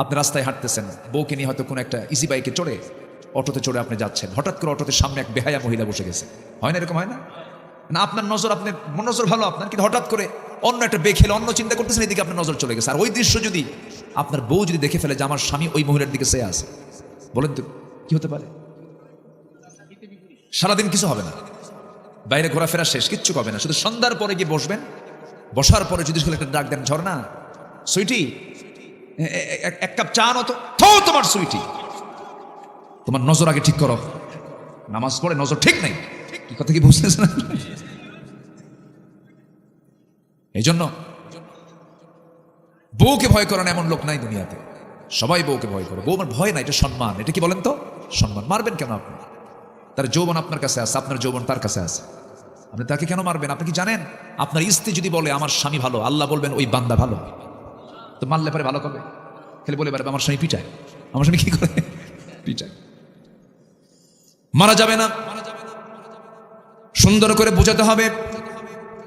আপনি রাস্তায় হাঁটতেছেন, বউকে নিয়ে হয়তো কোনো একটা ইজি বাইকে চড়ে, অটোতে চড়ে আপনি যাচ্ছেন, হঠাৎ করে অটোতে সামনে এক বেহায়া মহিলা বসে গেছে। হয় না? এরকম হয় না? না, আপনার নজর, আপনার নজর ভালো আপনার, কিন্তু হঠাৎ করে অন্য একটা বেখেলে অন্য চিন্তা করতেছেন, এদিকে আপনার নজর চলে গেছে। আর ওই দৃশ্য যদি আপনার বউ যদি দেখে ফেলে যে আমার স্বামী ওই মহিলার দিকে চেয়ে আছে, বলেন তো কি হতে পারে? সারাদিন কিছু হবে না, বাইরে ঘোরাফেরা শেষ, কিচ্ছু হবে না। শুধু সন্ধ্যার পরে গিয়ে বসবেন, বসার পরে যদি একটা ডাক দেন, ঝর্ণা, সুইটি, এক কাপ চা নো তো। তোমার সুইটি, তোমার নজর আগে ঠিক করো। নামাজ পড়ে নজর ঠিক নাই, কি কথা কি বুঝতেছেন? এই জন্য বউকে ভয় করেন এমন লোক নাই দুনিয়াতে। সবাই বউকে ভয় করে। বউ আমার ভয় না, এটা সম্মান। এটা কি বলেন তো? সম্মান। মারবেন কেন আপনি? তার যৌবন আপনার কাছে আছে, আপনার যৌবন তার কাছে আছে, আপনি তাকে কেন মারবেন? আপনি কি জানেন, আপনার স্ত্রী যদি বলে আমার স্বামী ভালো, আল্লাহ বলবেন ওই বান্দা ভালো, তো মারলে পরে ভালো করবে? খালি বলে পারবে আমার স্বামী পিটায়, আমার স্বামী কি করে? পিটায়। মারা যাবে না, সুন্দর করে বোঝাতে হবে।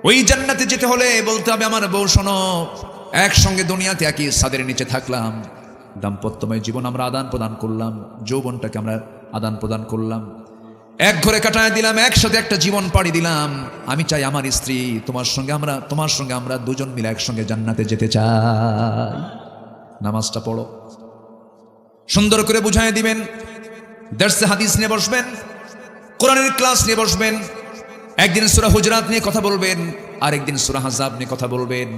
ওই জান্নাতে যেতে হলে বলতে হবে, আমার বউ শোনো, একসঙ্গে দুনিয়াতে একই ছাদের নিচে থাকলাম, দাম্পত্যময় জীবন আমরা আদান প্রদান করলাম, যৌবনটাকে আমরা আদান প্রদান করলাম, এক ঘরে কাটায় দিলাম, একসাথে একটা জীবন পাড়ি দিলাম। আমি চাই আমার স্ত্রী তোমার সঙ্গে আমরা দুজন মিলে একসঙ্গে জান্নাতে যেতে চাই। নামাজটা পড়ো, সুন্দর করে বুঝাই দিবেন। দর্সে হাদিস নিয়ে বসবেন, কোরআনের ক্লাস নিয়ে বসবেন। একদিন সূরা হুজরাত নিয়ে কথা বলবেন, আরেকদিন সূরা আহজাব নিয়ে কথা বলবেন,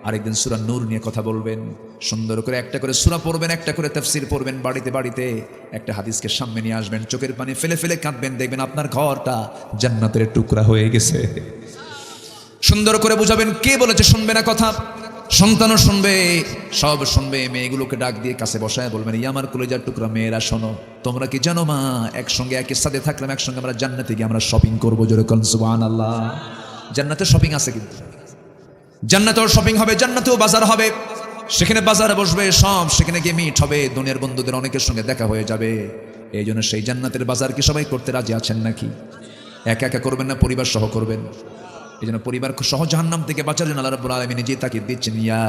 আরেকদিন সূরা নূর নিয়ে কথা বলবেন। সুন্দর করে একটা করে সূরা পড়বেন, একটা করে তাফসীর পড়বেন। বাড়িতে বাড়িতে একটা হাদিসকে সামনে নিয়ে আসবেন, চোখের পানি ফেলে ফেলে কাঁদবেন, দেখবেন আপনার ঘরটা জান্নাতের টুকরা হয়ে গেছে। সুন্দর করে বুঝাবেন। কে বলেছে শুনবে না কথা? সন্তানও শুনবে, সব শুনবে। মেয়েগুলোকে ডাক দিয়ে কাছে বসায় বলবেন, এই আমার কলেজার টুকরা মেয়েরা শোনো, তোমরা কি জানো মা, একসঙ্গে একই সাথে থাকলাম, একসঙ্গে আমরা জান্নাতে গিয়ে আমরা শপিং করবো। জোরে কোন সুবহানাল্লাহ। জান্নাতে শপিং আছে, কিন্তু জান্নাতেও শপিং হবে, জান্নাতেও বাজার হবে। সেখানে বাজারে বসবে সব, সেখানে গিয়ে মিট হবে, দুনিয়ার বন্ধুদের অনেকের সঙ্গে দেখা হয়ে যাবে। এই জন্য সেই জান্নাতের বাজার কি সবাই করতে রাজি আছেন নাকি? একা একা করবেন না, পরিবার সহ করবেন। এই জন্য পরিবার সহ জাহান্নাম থেকে বাঁচার জন্য আল্লাহ রাব্বুল আলামিন নিজেই তাকিদ দিচ্ছেন, ইয়া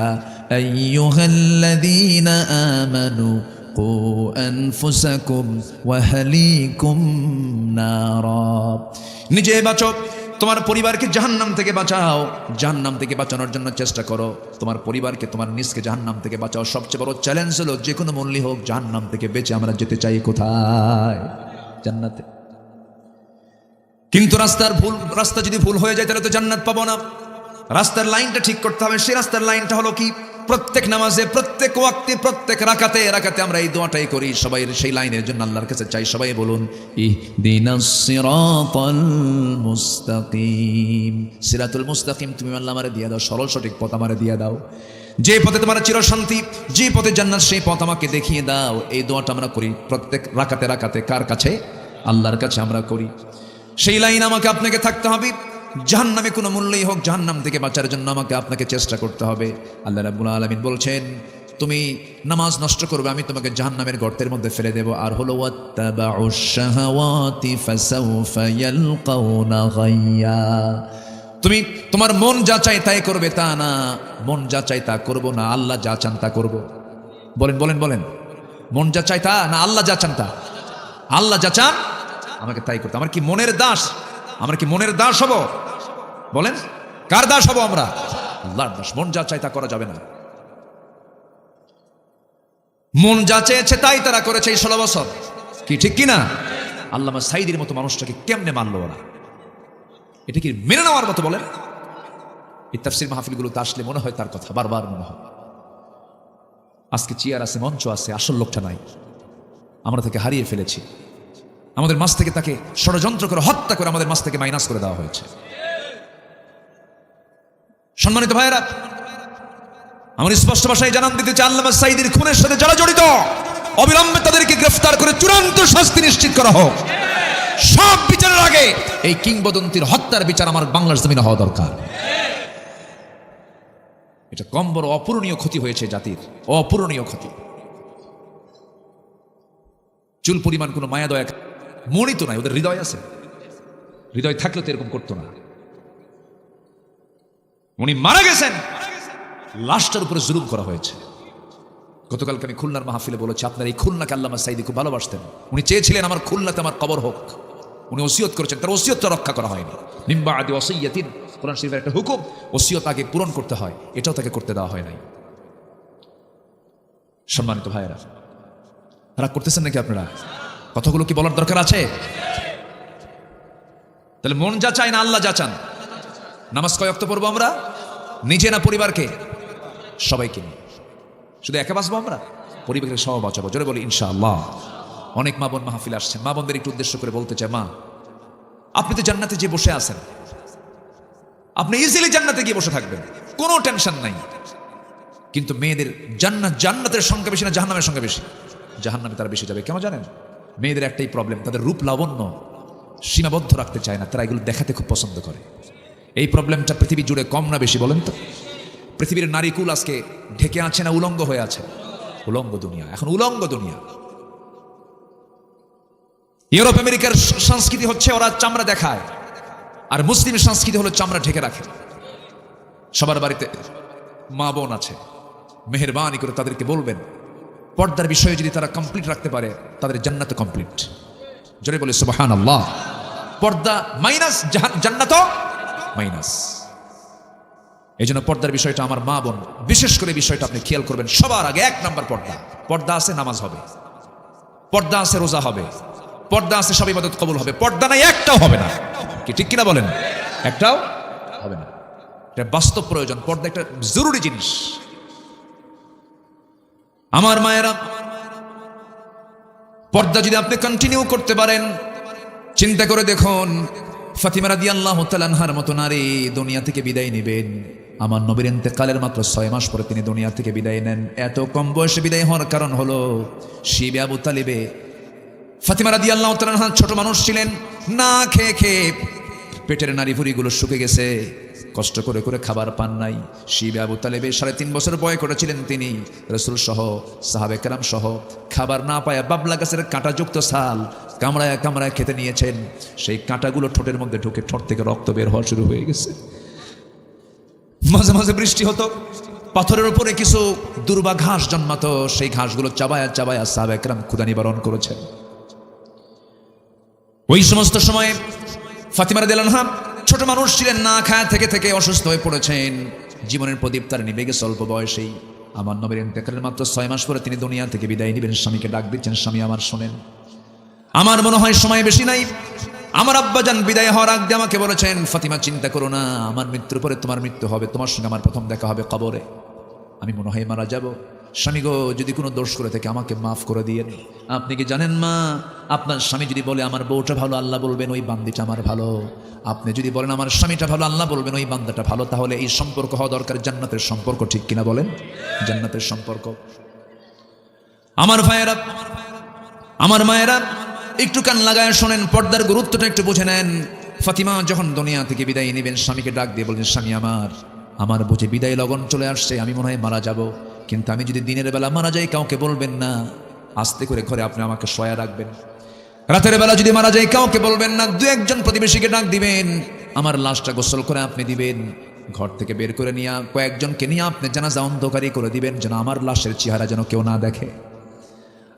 আইয়ুহাল্লাযীনা আমানু কু আনফুসাকুম ওয়া আহলিকুম নারা। নিজে বাঁচো, তোমার পরিবারকে জাহান্নাম থেকে বাঁচাও। জাহান্নাম থেকে বাঁচানোর জন্য চেষ্টা করো, তোমার পরিবারকে, তোমার নিজকে জাহান্নাম থেকে বাঁচাও। সবচেয়ে বড় চ্যালেঞ্জ হলো, যে কোনো মূল্যে হোক জাহান্নাম থেকে বেঁচে আমরা যেতে চাই কোথায়? জান্নাতে। কিন্তু রাস্তা যদি ভুল হয়ে যায় তাহলে তো জান্নাত পাবো না। রাস্তার লাইনটা ঠিক করতে হবে। সেই রাস্তার লাইনটা হলো কি? প্রত্যেক নামাজে, প্রত্যেক ওয়াক্তে, প্রত্যেক রাকাতে আমরা এই দোয়াটাই করি। সবাই সেই লাইনের জন্য আল্লাহর কাছে চাই। সবাই বলুন, ইহদিনাস সিরাতাল মুস্তাকিম। সিরাতুল মুস্তাকিম তুমি আল্লাহ আমারে দিয়ে দাও, সরল সঠিক পথ আমারে দিয়ে দাও। যে পথে তোমার চিরশান্তি, যে পথে জান্নাত, সেই পথ আমাকে দেখিয়ে দাও। এই দোয়াটা আমরা করি প্রত্যেক রাকাতে। কার কাছে? আল্লাহর কাছে আমরা করি। সেই লাইন আমাকে আপনাকে থাকতে হবে। জাহান্নামে কোনো মূল্যই হোক, জাহান্নাম থেকে বাঁচার জন্য আমাকে আপনাকে চেষ্টা করতে হবে। আল্লাহ রাব্বুল আলামিন বলছেন, তুমি নামাজ নষ্ট করবে, আমি তোমাকে জাহান্নামের গর্তের মধ্যে ফেলে দেব। আর হলো ওয়াত্তাবাউশ শাহাওয়াতি ফাসাউফা ইয়ালকাউনা গাইয়া। তুমি তোমার মন যা চাই তাই করবে, তা না। মন যা চাই তা করব না, আল্লাহ যা চান তা করব। বলেন, মন যা চাই তা না, আল্লাহ যা চান তা? আল্লাহ যা চান আমাকে তাই করতে। আমার কি মনের দাস? আমরা কি মনের দাস হব? বলেন, কার দাস হব আমরা? আল্লাহর দাস। মন যা চাই তা করা যাবে না। মন যা চেয়েছে তাই তারা করেছে এই 16 বছর। কি ঠিক কিনা? আল্লামা সাঈদীর মতো মানুষটাকে কেমনে মানলো ওরা? এটা কি মেনে নেওয়ার মতো? বলেন। এই তাফসীর মাহফিলগুলোতে আসলে মনে হয় তার কথা, বারবার মনে হয়। আজকে চেয়ার আছে, মঞ্চ আছে, আসল লোকটা নাই। আমরা তাকে হারিয়ে ফেলেছি। আমাদের মাঝ থেকে তাকে ষড়যন্ত্র করে হত্যা করে আমাদের মাঝ থেকে মাইনাস করে দেওয়া হয়েছে। সম্মানিত ভাইয়েরা, আমার স্পষ্ট ভাষায় জানান দিতে চাই, আল্লামা সাঈদীর খুনের সাথে যারা জড়িত, অবিলম্বে তাদেরকে গ্রেফতার করে চূড়ান্ত শাস্তি নিশ্চিত করা হোক। সব বিচারের আগে এই কিংবদন্তির হত্যার বিচার আমার বাংলার জমিনে হওয়া দরকার। এটা কম বড় অপূরণীয় ক্ষতি হয়েছে জাতির, অপূরণীয় ক্ষতি। চুল পরিমাণ কোনো মায়া দয়া মনই তো নাই, ওদের হৃদয় আছে। হৃদয় থাকলে তো এরকম করতো না। উনি মারা গেছেন, লাশটার উপরে জুলুম করা হয়েছে। গতকালকে আমি খুলনার মাহফিলে বলেছি, আপনার এই খুলনাকে আল্লামা সাঈদী খুব ভালোবাসতেন। উনি চেয়েছিলেন আমার খুলনাতে আমার কবর হোক। উনি ওসিয়ত করেছেন, তার ওসিয়তটা রক্ষা করা হয়নি। মিন বাদি ওসিয়াতিন, কোরআন শরীফের একটা হুকুম, ওসিয়ত আগে পূরণ করতে হয়, এটাও তাকে করতে দেওয়া হয় নাই। সম্মানিত ভাইয়েরা, রাগ করতেছেন নাকি আপনারা? কথাগুলো কি বলার দরকার আছে? তাহলে মন যা চায় না, আল্লাহ যা চান। নামাজ কয় ওয়াক্ত পড়বো আমরা? নিজে না পরিবারকে? সবাইকে নিয়ে। শুধু একা বাঁচবো আমরা? পরিবারের সহ বাঁচাবো। জোরে বলি ইনশাআল্লাহ। অনেক মা বোন মাহফিল আসছেন। মা বোনদের একটু উদ্দেশ্য করে বলতে চাই, মা, আপনি তো জান্নাতে যে বসে আছেন, আপনি ইজিলি জান্নাতে গিয়ে বসে থাকবেন, কোনো টেনশন নাই। কিন্তু মেয়েদের জান্নাতের সংখ্যা বেশি না জাহান্নামের সংখ্যা বেশি? জাহান্নামে তারা বেশি যাবে। কেন জানেন? মেয়েদের একটাই প্রবলেম, তাদের রূপ লাবণ্য সীমাবদ্ধ রাখতে চায় না, তারা এগুলো দেখাতে খুব পছন্দ করে। এই প্রবলেমটা পৃথিবী জুড়ে কম না বেশি বলেন তো? পৃথিবীর নারীকুল আজকে ঢেকে আছে না উলঙ্গ হয়ে আছে? উলঙ্গ দুনিয়া, এখন উলঙ্গ দুনিয়া। ইউরোপ আমেরিকার সংস্কৃতি হচ্ছে ওরা চামড়া দেখায়, আর মুসলিম সংস্কৃতি হলো চামড়া ঢেকে রাখে। সবার বাড়িতে মা বোন আছে, মেহেরবানি করে তাদেরকে বলবেন, পর্দার বিষয়ে যদি তারা কমপ্লিট রাখতে পারে, তাদের জান্নাত কমপ্লিট। জোরে বলে সুবহানাল্লাহ। পর্দা মাইনাস, জান্নাত মাইনাস। এই জন্য পর্দার বিষয়টা আমার মা বোন বিশেষ করে বিষয়টা আপনি খেয়াল করবেন। সবার আগে 1 নম্বর পর্দা। পর্দা আছে নামাজ হবে, পর্দা আছে রোজা হবে, পর্দা আছে সব ইবাদত কবুল হবে। পর্দা নাই একটাও হবে না। কি ঠিক কিনা বলেন? একটাও হবে না। এটা বাস্তব প্রয়োজন। পর্দা একটা জরুরি জিনিস। আমার মায়েরা, পর্দা যদি আপনি কন্টিনিউ করতে পারেন, চিন্তা করে দেখুন, ফাতিমা রাদিয়াল্লাহু তাআলা আনহার মতো নারী দুনিয়া থেকে বিদায় নেবেন, আমার নবীর ইন্তেকালের মাত্র 6 মাস পরে তিনি দুনিয়া থেকে বিদায় নেন। এত কম বয়সে বিদায় হওয়ার কারণ হলো শিবে আবু তালিবে ফাতিমা রাদিয়াল্লাহু তাআলা আনহা ছোট মানুষ ছিলেন, না খেয়ে খেয়ে পেটের নাড়িভুড়িগুলো শুকে গেছে, কষ্ট করে করে খাবার পান নাই। শিবে আবু তালেবে 3.5 বছর বয়স করেছিলেন তিনি, রাসূল সহ সাহাবে কেরাম সহ খাবার না পায় বাবলা গাছের কাঁটাযুক্ত ছাল কামড়ায় কামড়ায় খেতে নিয়েছেন। সেই কাঁটাগুলো ঠোঁটের মধ্যে ঢুকে ঠোঁট থেকে রক্ত বের হওয়া শুরু হয়ে গেছে। মাঝে মাঝে বৃষ্টি হতো, পাথরের উপরে কিছু দুর্বা ঘাস জন্মাতো, সেই ঘাসগুলো চাবায়া চাবায়া সাহাবে কেরাম ক্ষুধা নিবারণ করেছেন। ওই সমস্ত সময়ে ফাতিমা রাদিয়াল্লাহু আনহা ছোট মানুষ ছিলেন, না খায় থেকে থেকে অসুস্থ হয়ে পড়েছেন, জীবনের প্রদীপ তার নিভে গেছে অল্প বয়সেই। আমার নবীর ইন্তেকালের মাত্র 6 মাস পরে তিনি দুনিয়া থেকে বিদায় নেবেন। স্বামীকে ডাক দিচ্ছেন, স্বামী আমার শোনেন, আমার মনে হয় সময় বেশি নাই। আমার আব্বাজান বিদায় হওয়ার আগে আমাকে বলেছেন, ফাতিমা চিন্তা করো না, আমার মৃত্যুর পরে তোমার মৃত্যু হবে, তোমার সঙ্গে আমার প্রথম দেখা হবে কবরে, আমি মনে হয় মারা যাব। স্বামী গো, যদি কোনো দোষ করে থাকে আমাকে মাফ করে দিয়েন। আপনি কি জানেন মা, আপনার স্বামী যদি বলে আমার বউটা ভালো, আল্লাহ বলবেন ওই বান্দিটা আমার ভালো। আপনি যদি বলেন আমার স্বামীটা ভালো, আল্লাহ বলবেন ওই বান্দাটা ভালো। তাহলে এই সম্পর্ক হওয়া দরকার জান্নাতের সম্পর্ক, ঠিক কিনা বলেন? জান্নাতের সম্পর্ক। আমার ভাইয়েরা, আমার মায়েরা, একটু কান লাগায় শোনেন, পর্দার গুরুত্বটা একটু বুঝে নেন। ফাতিমা যখন দুনিয়া থেকে বিদায় নেবেন, স্বামীকে ডাক দিয়ে বললেন, স্বামী আমার বুঝে বিদায় লগন চলে আসছে, আমি মনে হয় মারা যাব, কিন্তু আমি যদি দিনের বেলা মারা যাই কাউকে বলবেন না, আস্তে করে ঘরে আপনি আমাকে শোয়া রাখবেন। রাতের বেলা যদি মারা যাই কাউকে বলবেন না, 2-1 প্রতিবেশীকে ডাক দিবেন, আমার লাশটা গোসল করে আপনি দিবেন, ঘর থেকে বের করে নিয়ে কয়েকজনকে নিয়ে আপনি জানাজা অন্ধকারী করে দিবেন, যেন আমার লাশের চেহারা যেন কেউ না দেখে।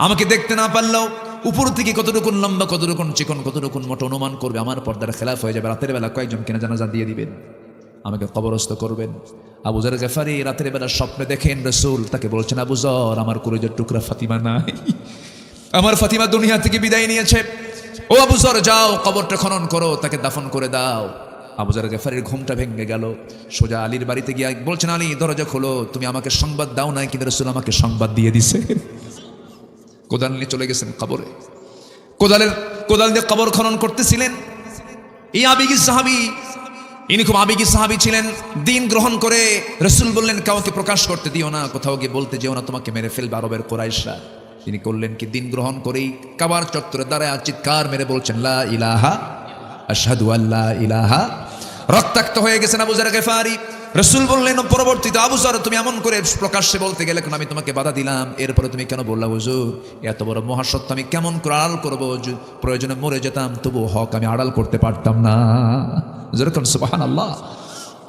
আমাকে দেখতে না পারলেও উপর থেকে কতটুকুন লম্বা, কতটুকুন চিকন, কতটুকুন মোটা অনুমান করবে, আমার পর্দার খেলাফ হয়ে যাবে। রাতের বেলা কয়েকজনকে জানাজা দিয়ে দিবেন, আমাকে কবরস্থ করবেন। আবু যর গফারি রাতের বেলা স্বপ্নে দেখেন রাসূল তাকে বলছেন, আবু যর, আমার কলিজার টুকরা ফাতিমা নাই, আমার ফাতিমা দুনিয়া থেকে বিদায় নিয়েছে, ও আবু যর যাও কবরটা খনন করো, তাকে দাফন করে দাও। আবু যর গফারির ঘুমটা ভেঙে গেল, সোজা আলীর বাড়িতে গিয়ে বলছেন, আলী দরজা খোলো, তুমি আমাকে সংবাদ দাও নাই, কিন্তু রাসূল আমাকে সংবাদ দিয়ে দিছে। কোদাল নিয়ে চলে গেছেন কবরে, কোদাল দিয়ে কবর খনন করতেছিলেন। এই আবেগী সাহাবী, ইনি খুব আবেগী সাহাবী ছিলেন। দিন গ্রহণ করে রাসূল বললেন, কাউকে প্রকাশ করতে দিও না, কোথাও গিয়ে বলতে যেও না, তোমাকে মেরে ফেলবে আরবের কুরাইশরা। তিনি করলেন কি, দিন গ্রহণ করেই কাবার চত্বরে দাঁড়ায় চিৎকার মেরে বলছেন, লা ইলাহা আশহাদু আল্লা ইলাহা। রক্তাক্ত হয়ে গেছেন আবু যর গফারি। রাসূল বললেন পরবর্তীতে, আবু যর তুমি এমন করে প্রকাশ্যে বলতে গেলে কেন, আমি তোমাকে বাধা দিলাম, এরপরে তুমি কেন বললা হুজুর? এত বড় মহাসত্য আমি কেমন করে আড়াল করবো? প্রয়োজনে মরে যেতাম, তবু হক আমি আড়াল করতে পারতাম না। যেরকম সুবহানাল্লাহ।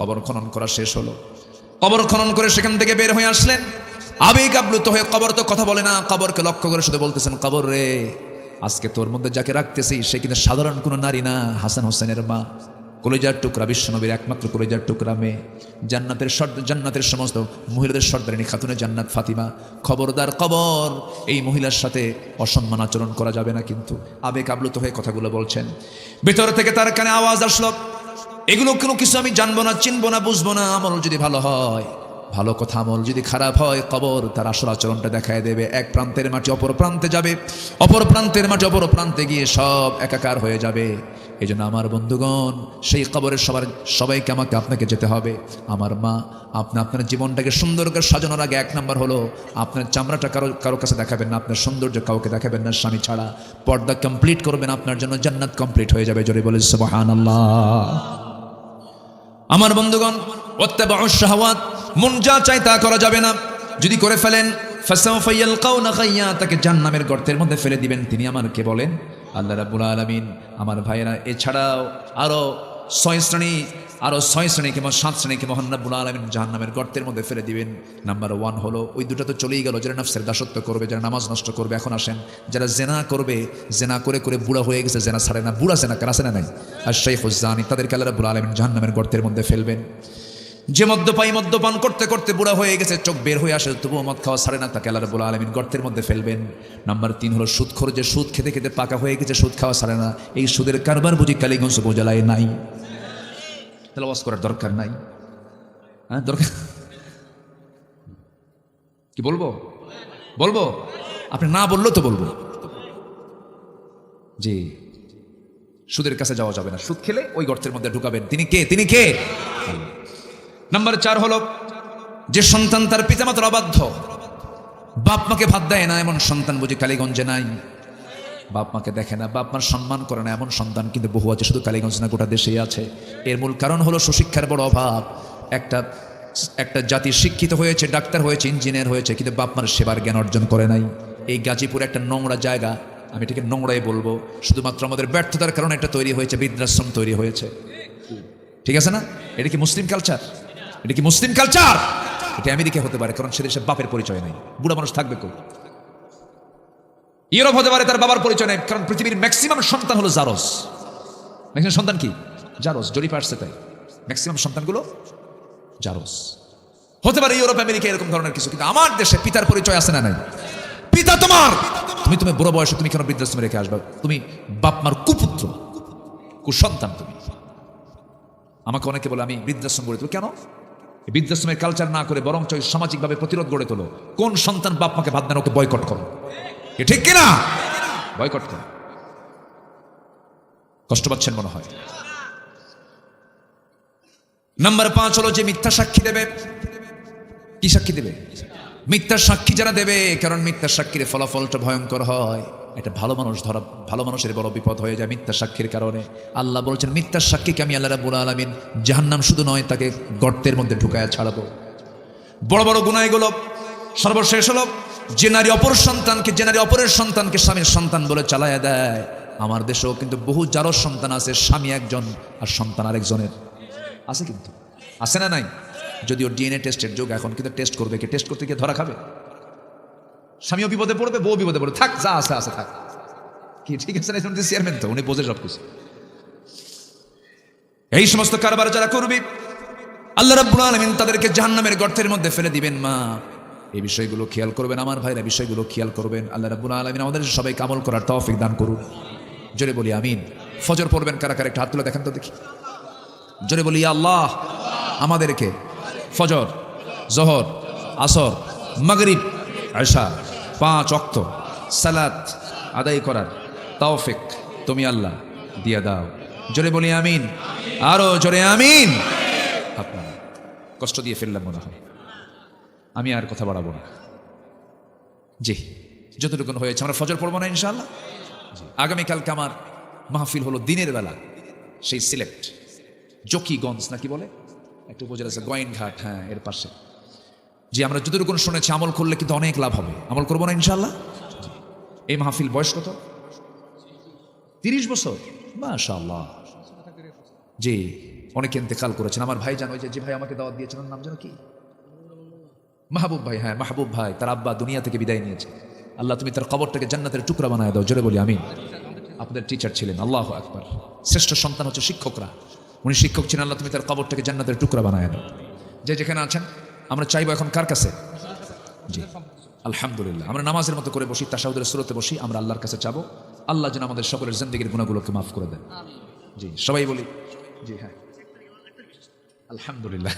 কবর খনন করা শেষ হলো, কবর খনন করে সেখান থেকে বের হয়ে আসলেন, আবেগ আপ্লুত হয়ে। কবর তো কথা বলে না, কবরকে লক্ষ্য করে শুধু বলতেছেন, কবর রে, আজকে তোর মধ্যে যাকে রাখতেছি সে কিন্তু সাধারণ কোনো নারী না, হাসান হোসেনের মা, কলিজার টুকরা, বিশ্বনবীর একমাত্র কলিজার টুকরা মেয়ে, জান্নাতের সমস্ত মহিলাদের সর্দারিনী খাতুনে জান্নাত ফাতিমা। খবরদার, কবর, এই মহিলার সাথে অসম্মান আচরণ করা যাবে না। কিন্তু আবেগ আপ্লুত হয়ে কথাগুলো বলছেন। ভেতর থেকে তার কানে আওয়াজ আসলো, এগুলো কোনো কিছু আমি জানবো না, চিনবো না, বুঝবো না। আমল যদি ভালো হয় ভালো কথা, আমল যদি খারাপ হয় কবর তার আসল আচরণটা দেখায় দেবে। এক প্রান্তের মাটি অপর প্রান্তে যাবে, অপর প্রান্তের মাটি অপর প্রান্তে গিয়ে সব একাকার হয়ে যাবে। এই জন্য আমার বন্ধুগণ, সেই কবরের সবাইকে আমাকে আপনাকে যেতে হবে। আমার মা, আপনি আপনার জীবনটাকে সুন্দর করে সাজানোর আগে 1 নাম্বার হলো আপনার চামড়াটা কারো কাছে দেখাবেন না, আপনার সৌন্দর্য কাউকে দেখাবেন না স্বামী ছাড়া। পর্দা কমপ্লিট করবেন, আপনার জন্য জান্নাত কমপ্লিট হয়ে যাবে। জোরে বলে সুবহানাল্লাহ। আমার বন্ধুগণ, ওয়াত্তাবাউশ শাহাওয়াত, মন যা চায় তা করা যাবে না। যদি করে ফেলেন ফাসাউফা ইয়ালকাউনা গাইয়া, তাকে জাহান্নামের গর্তের মধ্যে ফেলে দিবেন। তিনি আমার কে বলেন? আল্লাহ রাব্বুল আলামিন। আমার ভাইয়েরা, এছাড়াও আরো 6 শ্রেণী কিংবা 7 শ্রেণীকে মহান রাব্বুল আলামিন জাহান্নামের গর্তের মধ্যে ফেলে দিবেন। নাম্বার 1 হলো, ওই দুটো তো চলেই গেল, যারা নফসের দাসত্ব করবে, যারা নামাজ নষ্ট করবে। এখন আসেন যারা জেনা করবে, জেনা করে করে বুড়া হয়ে গেছে, জেনা ছাড়ে না, বুড়া জেনা কারা না নাই, আর শাইখুজ জানি, তাদেরকে আল্লাহ রাব্বুল আলামিন জাহান্নামের গর্তের মধ্যে ফেলবেন। যে মদ্যপান করতে করতে বুড়া হয়ে গেছে, চোখ বের হয়ে আসে, তবুও মদ খাওয়া ছাড়ে না, তাকে আল্লাহ রাব্বুল আলামিন গর্তের মধ্যে ফেলবেন। নাম্বার 3 হলো সুদখোর, যে সুদ খেতে খেতে পাকা হয়ে গেছে, সুদ খাওয়া ছাড়ে না। এই সুদের কারবার বুঝি কালীগঞ্জ উপজেলায় নাই? তাহলে ওয়াজ করার দরকার নাই? হ্যাঁ দরকার, কি বলবো? আপনি না বললেও তো বলবো। জি, সুদের কাছে যাওয়া যাবে না, সুদ খেলে ওই গর্তের মধ্যে ঢুকাবেন। তিনি কে? নাম্বার 4 হলো যে সন্তান তার পিতামাতার অবাধ্য, বাপ মাকে ভাত দেয় না এমন সন্তান বুঝি কালীগঞ্জে নাই? বাপ মাকে দেখে না, বাপ মার সম্মান করে না এমন সন্তান কিন্তু বহু আছে, শুধু কালীগঞ্জ না গোটা দেশেই আছে। এর মূল কারণ হলো সুশিক্ষার বড় অভাব। একটা জাতি শিক্ষিত হয়েছে, ডাক্তার হয়েছে, ইঞ্জিনিয়ার হয়েছে, কিন্তু বাপ মার সেবার জ্ঞান অর্জন করে নাই। এই গাজীপুর একটা নোংরা জায়গা, আমি এটাকে নোংরাই বলবো, শুধুমাত্র আমাদের ব্যর্থতার কারণে এটা তৈরি হয়েছে, বৃদ্ধাশ্রম তৈরি হয়েছে। ঠিক আছে না? এটা কি মুসলিম কালচার? এটা কি মুসলিম কালচার? এটা আমেরিকা হতে পারে, কারণ সে দেশে বাপের পরিচয় নেই, বুড়া মানুষ থাকবে কই? ইউরোপ হতে পারে, তার বাবার পরিচয় নেই, কারণ পৃথিবীর ম্যাক্সিমাম সন্তান হলো জারজ। ম্যাক্সিমাম সন্তান কি? জারজ। জরিপ আসছে তাই, ম্যাক্সিমাম সন্তানগুলো জারজ। হতে পারে ইউরোপ আমেরিকা এরকম ধরনের কিছু, কিন্তু আমার দেশে পিতার পরিচয় আছে না নাই? পিতা তোমার, তুমি বুড়ো বয়সে তুমি কেন বৃদ্ধাশ্রমে রেখে আসবা? তুমি বাপ মার কুপুত্র, কুসন্তান তুমি। আমাকে অনেকে বলে আমি বৃদ্ধাশ্রম গড়ে তুলো। কেন? বৃদ্ধাশ্রমের কালচার না করে বরং সামাজিকভাবে প্রতিরোধ গড়ে তোলো। কোন সন্তান বাপ মাকে ভাত দেন ওকে বয়কট করো, ঠিক কিনা? বয়কট করো। কষ্ট পাচ্ছেন মনে হয়। নাম্বার 5 হলো যে মিথ্যা সাক্ষী দেবে। কি সাক্ষী দেবে? মিথ্যা সাক্ষী যারা দেবে, কারণ মিথ্যা সাক্ষীর ফলাফলটা ভয়ঙ্কর হয়। এটা ভালো মানুষের বড় বিপদ হয়ে যায় মিথ্যা সাক্ষীর কারণে। আল্লাহ বলছেন মিথ্যা সাক্ষীকে আমি আল্লাহ রাব্বুল আলামিন জাহান্নাম শুধু নয়, তাকে গর্তের মধ্যে ঢুকায়া ছাড়াবো। বড় বড় গুনাহ এগুলো। সর্বশেষ হলো যে নারী অপরের সন্তানকে স্বামীর সন্তান বলে চালায়া দেয়। আমার দেশেও কিন্তু বহু জারজ সন্তান আছে, স্বামী একজন আর সন্তান আরেকজনের আছে, কিন্তু আছে না নাই? যদিও ডিএনএ টেস্টের যুগ, এখন কিন্তু টেস্ট করবে কি? টেস্ট করতে গিয়ে ধরা খাবে। স্বামীও বিপদে পড়বে, বউ বিপদে পড়বে, থাক যা আছে আছে থাক। কি ঠিক আছে না? চেয়ারম্যান তো উনি বোঝে সবকিছু। এই সমস্ত কারবার যারা করবে, আল্লাহ রাব্বুল আলামিন তাদেরকে জাহান্নামের গর্তের মধ্যে ফেলে দিবেন। মা, এই বিষয়গুলো খেয়াল করবেন, আমার ভাইরা বিষয়গুলো খেয়াল করবেন। আল্লাহ রাব্বুল আলামিন আমাদের সবাইকে আমল করার তৌফিক দান করুন। জোরে বলি আমিন। ফজর পড়বেন কারা কারা? একটা হাত তুলে দেখেন তো দেখি। জোরে বলি আল্লাহ আমাদেরকে ফজর, জোহর, আসর, মাগরিব, ইশা 5 ওয়াক্ত সালাত আদায় করার তৌফিক তুমি আল্লাহ দিয়ে দাও। জোরে বলি আমিন। আরো জোরে আমিন। আপনার কষ্ট দিয়ে ফেললাম মনে হয়, আমি আর কথা বাড়াবো না। জি, যতটুকু হয়েছে আমরা ফজর পড়বো না ইনশাআল্লাহ। আগামীকালকে আমার মাহফিল হলো দিনের বেলা, সেই সিলেট জকিগঞ্জ নাকি বলে একটা উপজেলা আছে, গোয়াইনঘাট, হ্যাঁ এর পাশে। যে আমরা যতটুকু শুনেছি আমল করলে কিন্তু অনেক লাভ হবে। আমল করবো না ইনশাআল্লাহ। এই মাহফিল বয়স কত? 30 বছর। মাশাআল্লাহ। জি, অনেকে ইন্তেকাল করেছেন। আমার ভাই জানো, যে ভাই আমাকে দাওয়াত দিয়েছেন, নাম জানো কি? মাহবুব ভাই। হ্যাঁ মাহবুব ভাই, তার আব্বা দুনিয়া থেকে বিদায় নিয়েছে। আল্লাহ তুমি তার কবরটাকে জান্নাতের টুকরা বানায় দাও। জোরে বলি আমিন। আপনাদের টিচার ছিলেন, আল্লাহু আকবার। শ্রেষ্ঠ সন্তান হচ্ছে শিক্ষকরা। উনি শিক্ষক ছিলেন। আল্লাহ তুমি তার কবরটাকে জান্নাতের টুকরা বানায় দাও। যে যেখানে আছেন আমরা চাইবো এখন কার কাছে? জি আলহামদুলিল্লাহ, আমরা নামাজের মতো করে বসি, তাশাহুদের সুরতে বসি, আমরা আল্লাহর কাছে চাবো আল্লাহ যেন আমাদের সকলের জিন্দেগীর গুনাহগুলোকে মাফ করে দেন। জি সবাই বলি। জি হ্যাঁ আলহামদুলিল্লাহ।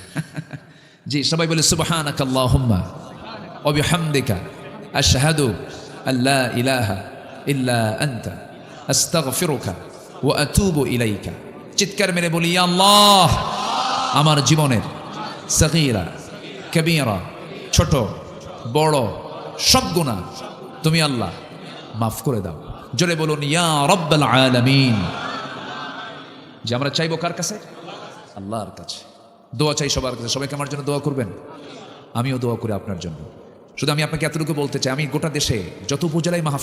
জি সবাই বলি সুবহানাকা আল্লাহুম্মা ওয়া বিহামদিকা আশহাদু আল্লা ইলাহা ইল্লা আনতা আস্তাগফিরুকা ওয়া আতুবু ইলাইকা। চিৎকার মেরে বলি ইয়া আল্লাহ, আমার জীবনের সগীরা কবীরা, ছোট বড় সব গুনাহ তুমি আল্লাহ মাফ করে দাও। জোরে বলুন ইয়া রাব্বাল আলামিন। যে আমরা চাইবো কার কাছে? আল্লাহর কাছে। দোয়া চাই সবার কাছে। সবাইকে আমার জন্য দোয়া করবেন, আমিও দোয়া করি আপনার জন্য। শুধু আমি আপনাকে এতটুকু বলতে চাই, আমি গোটা দেশে যত উপজেলায় মাহফিল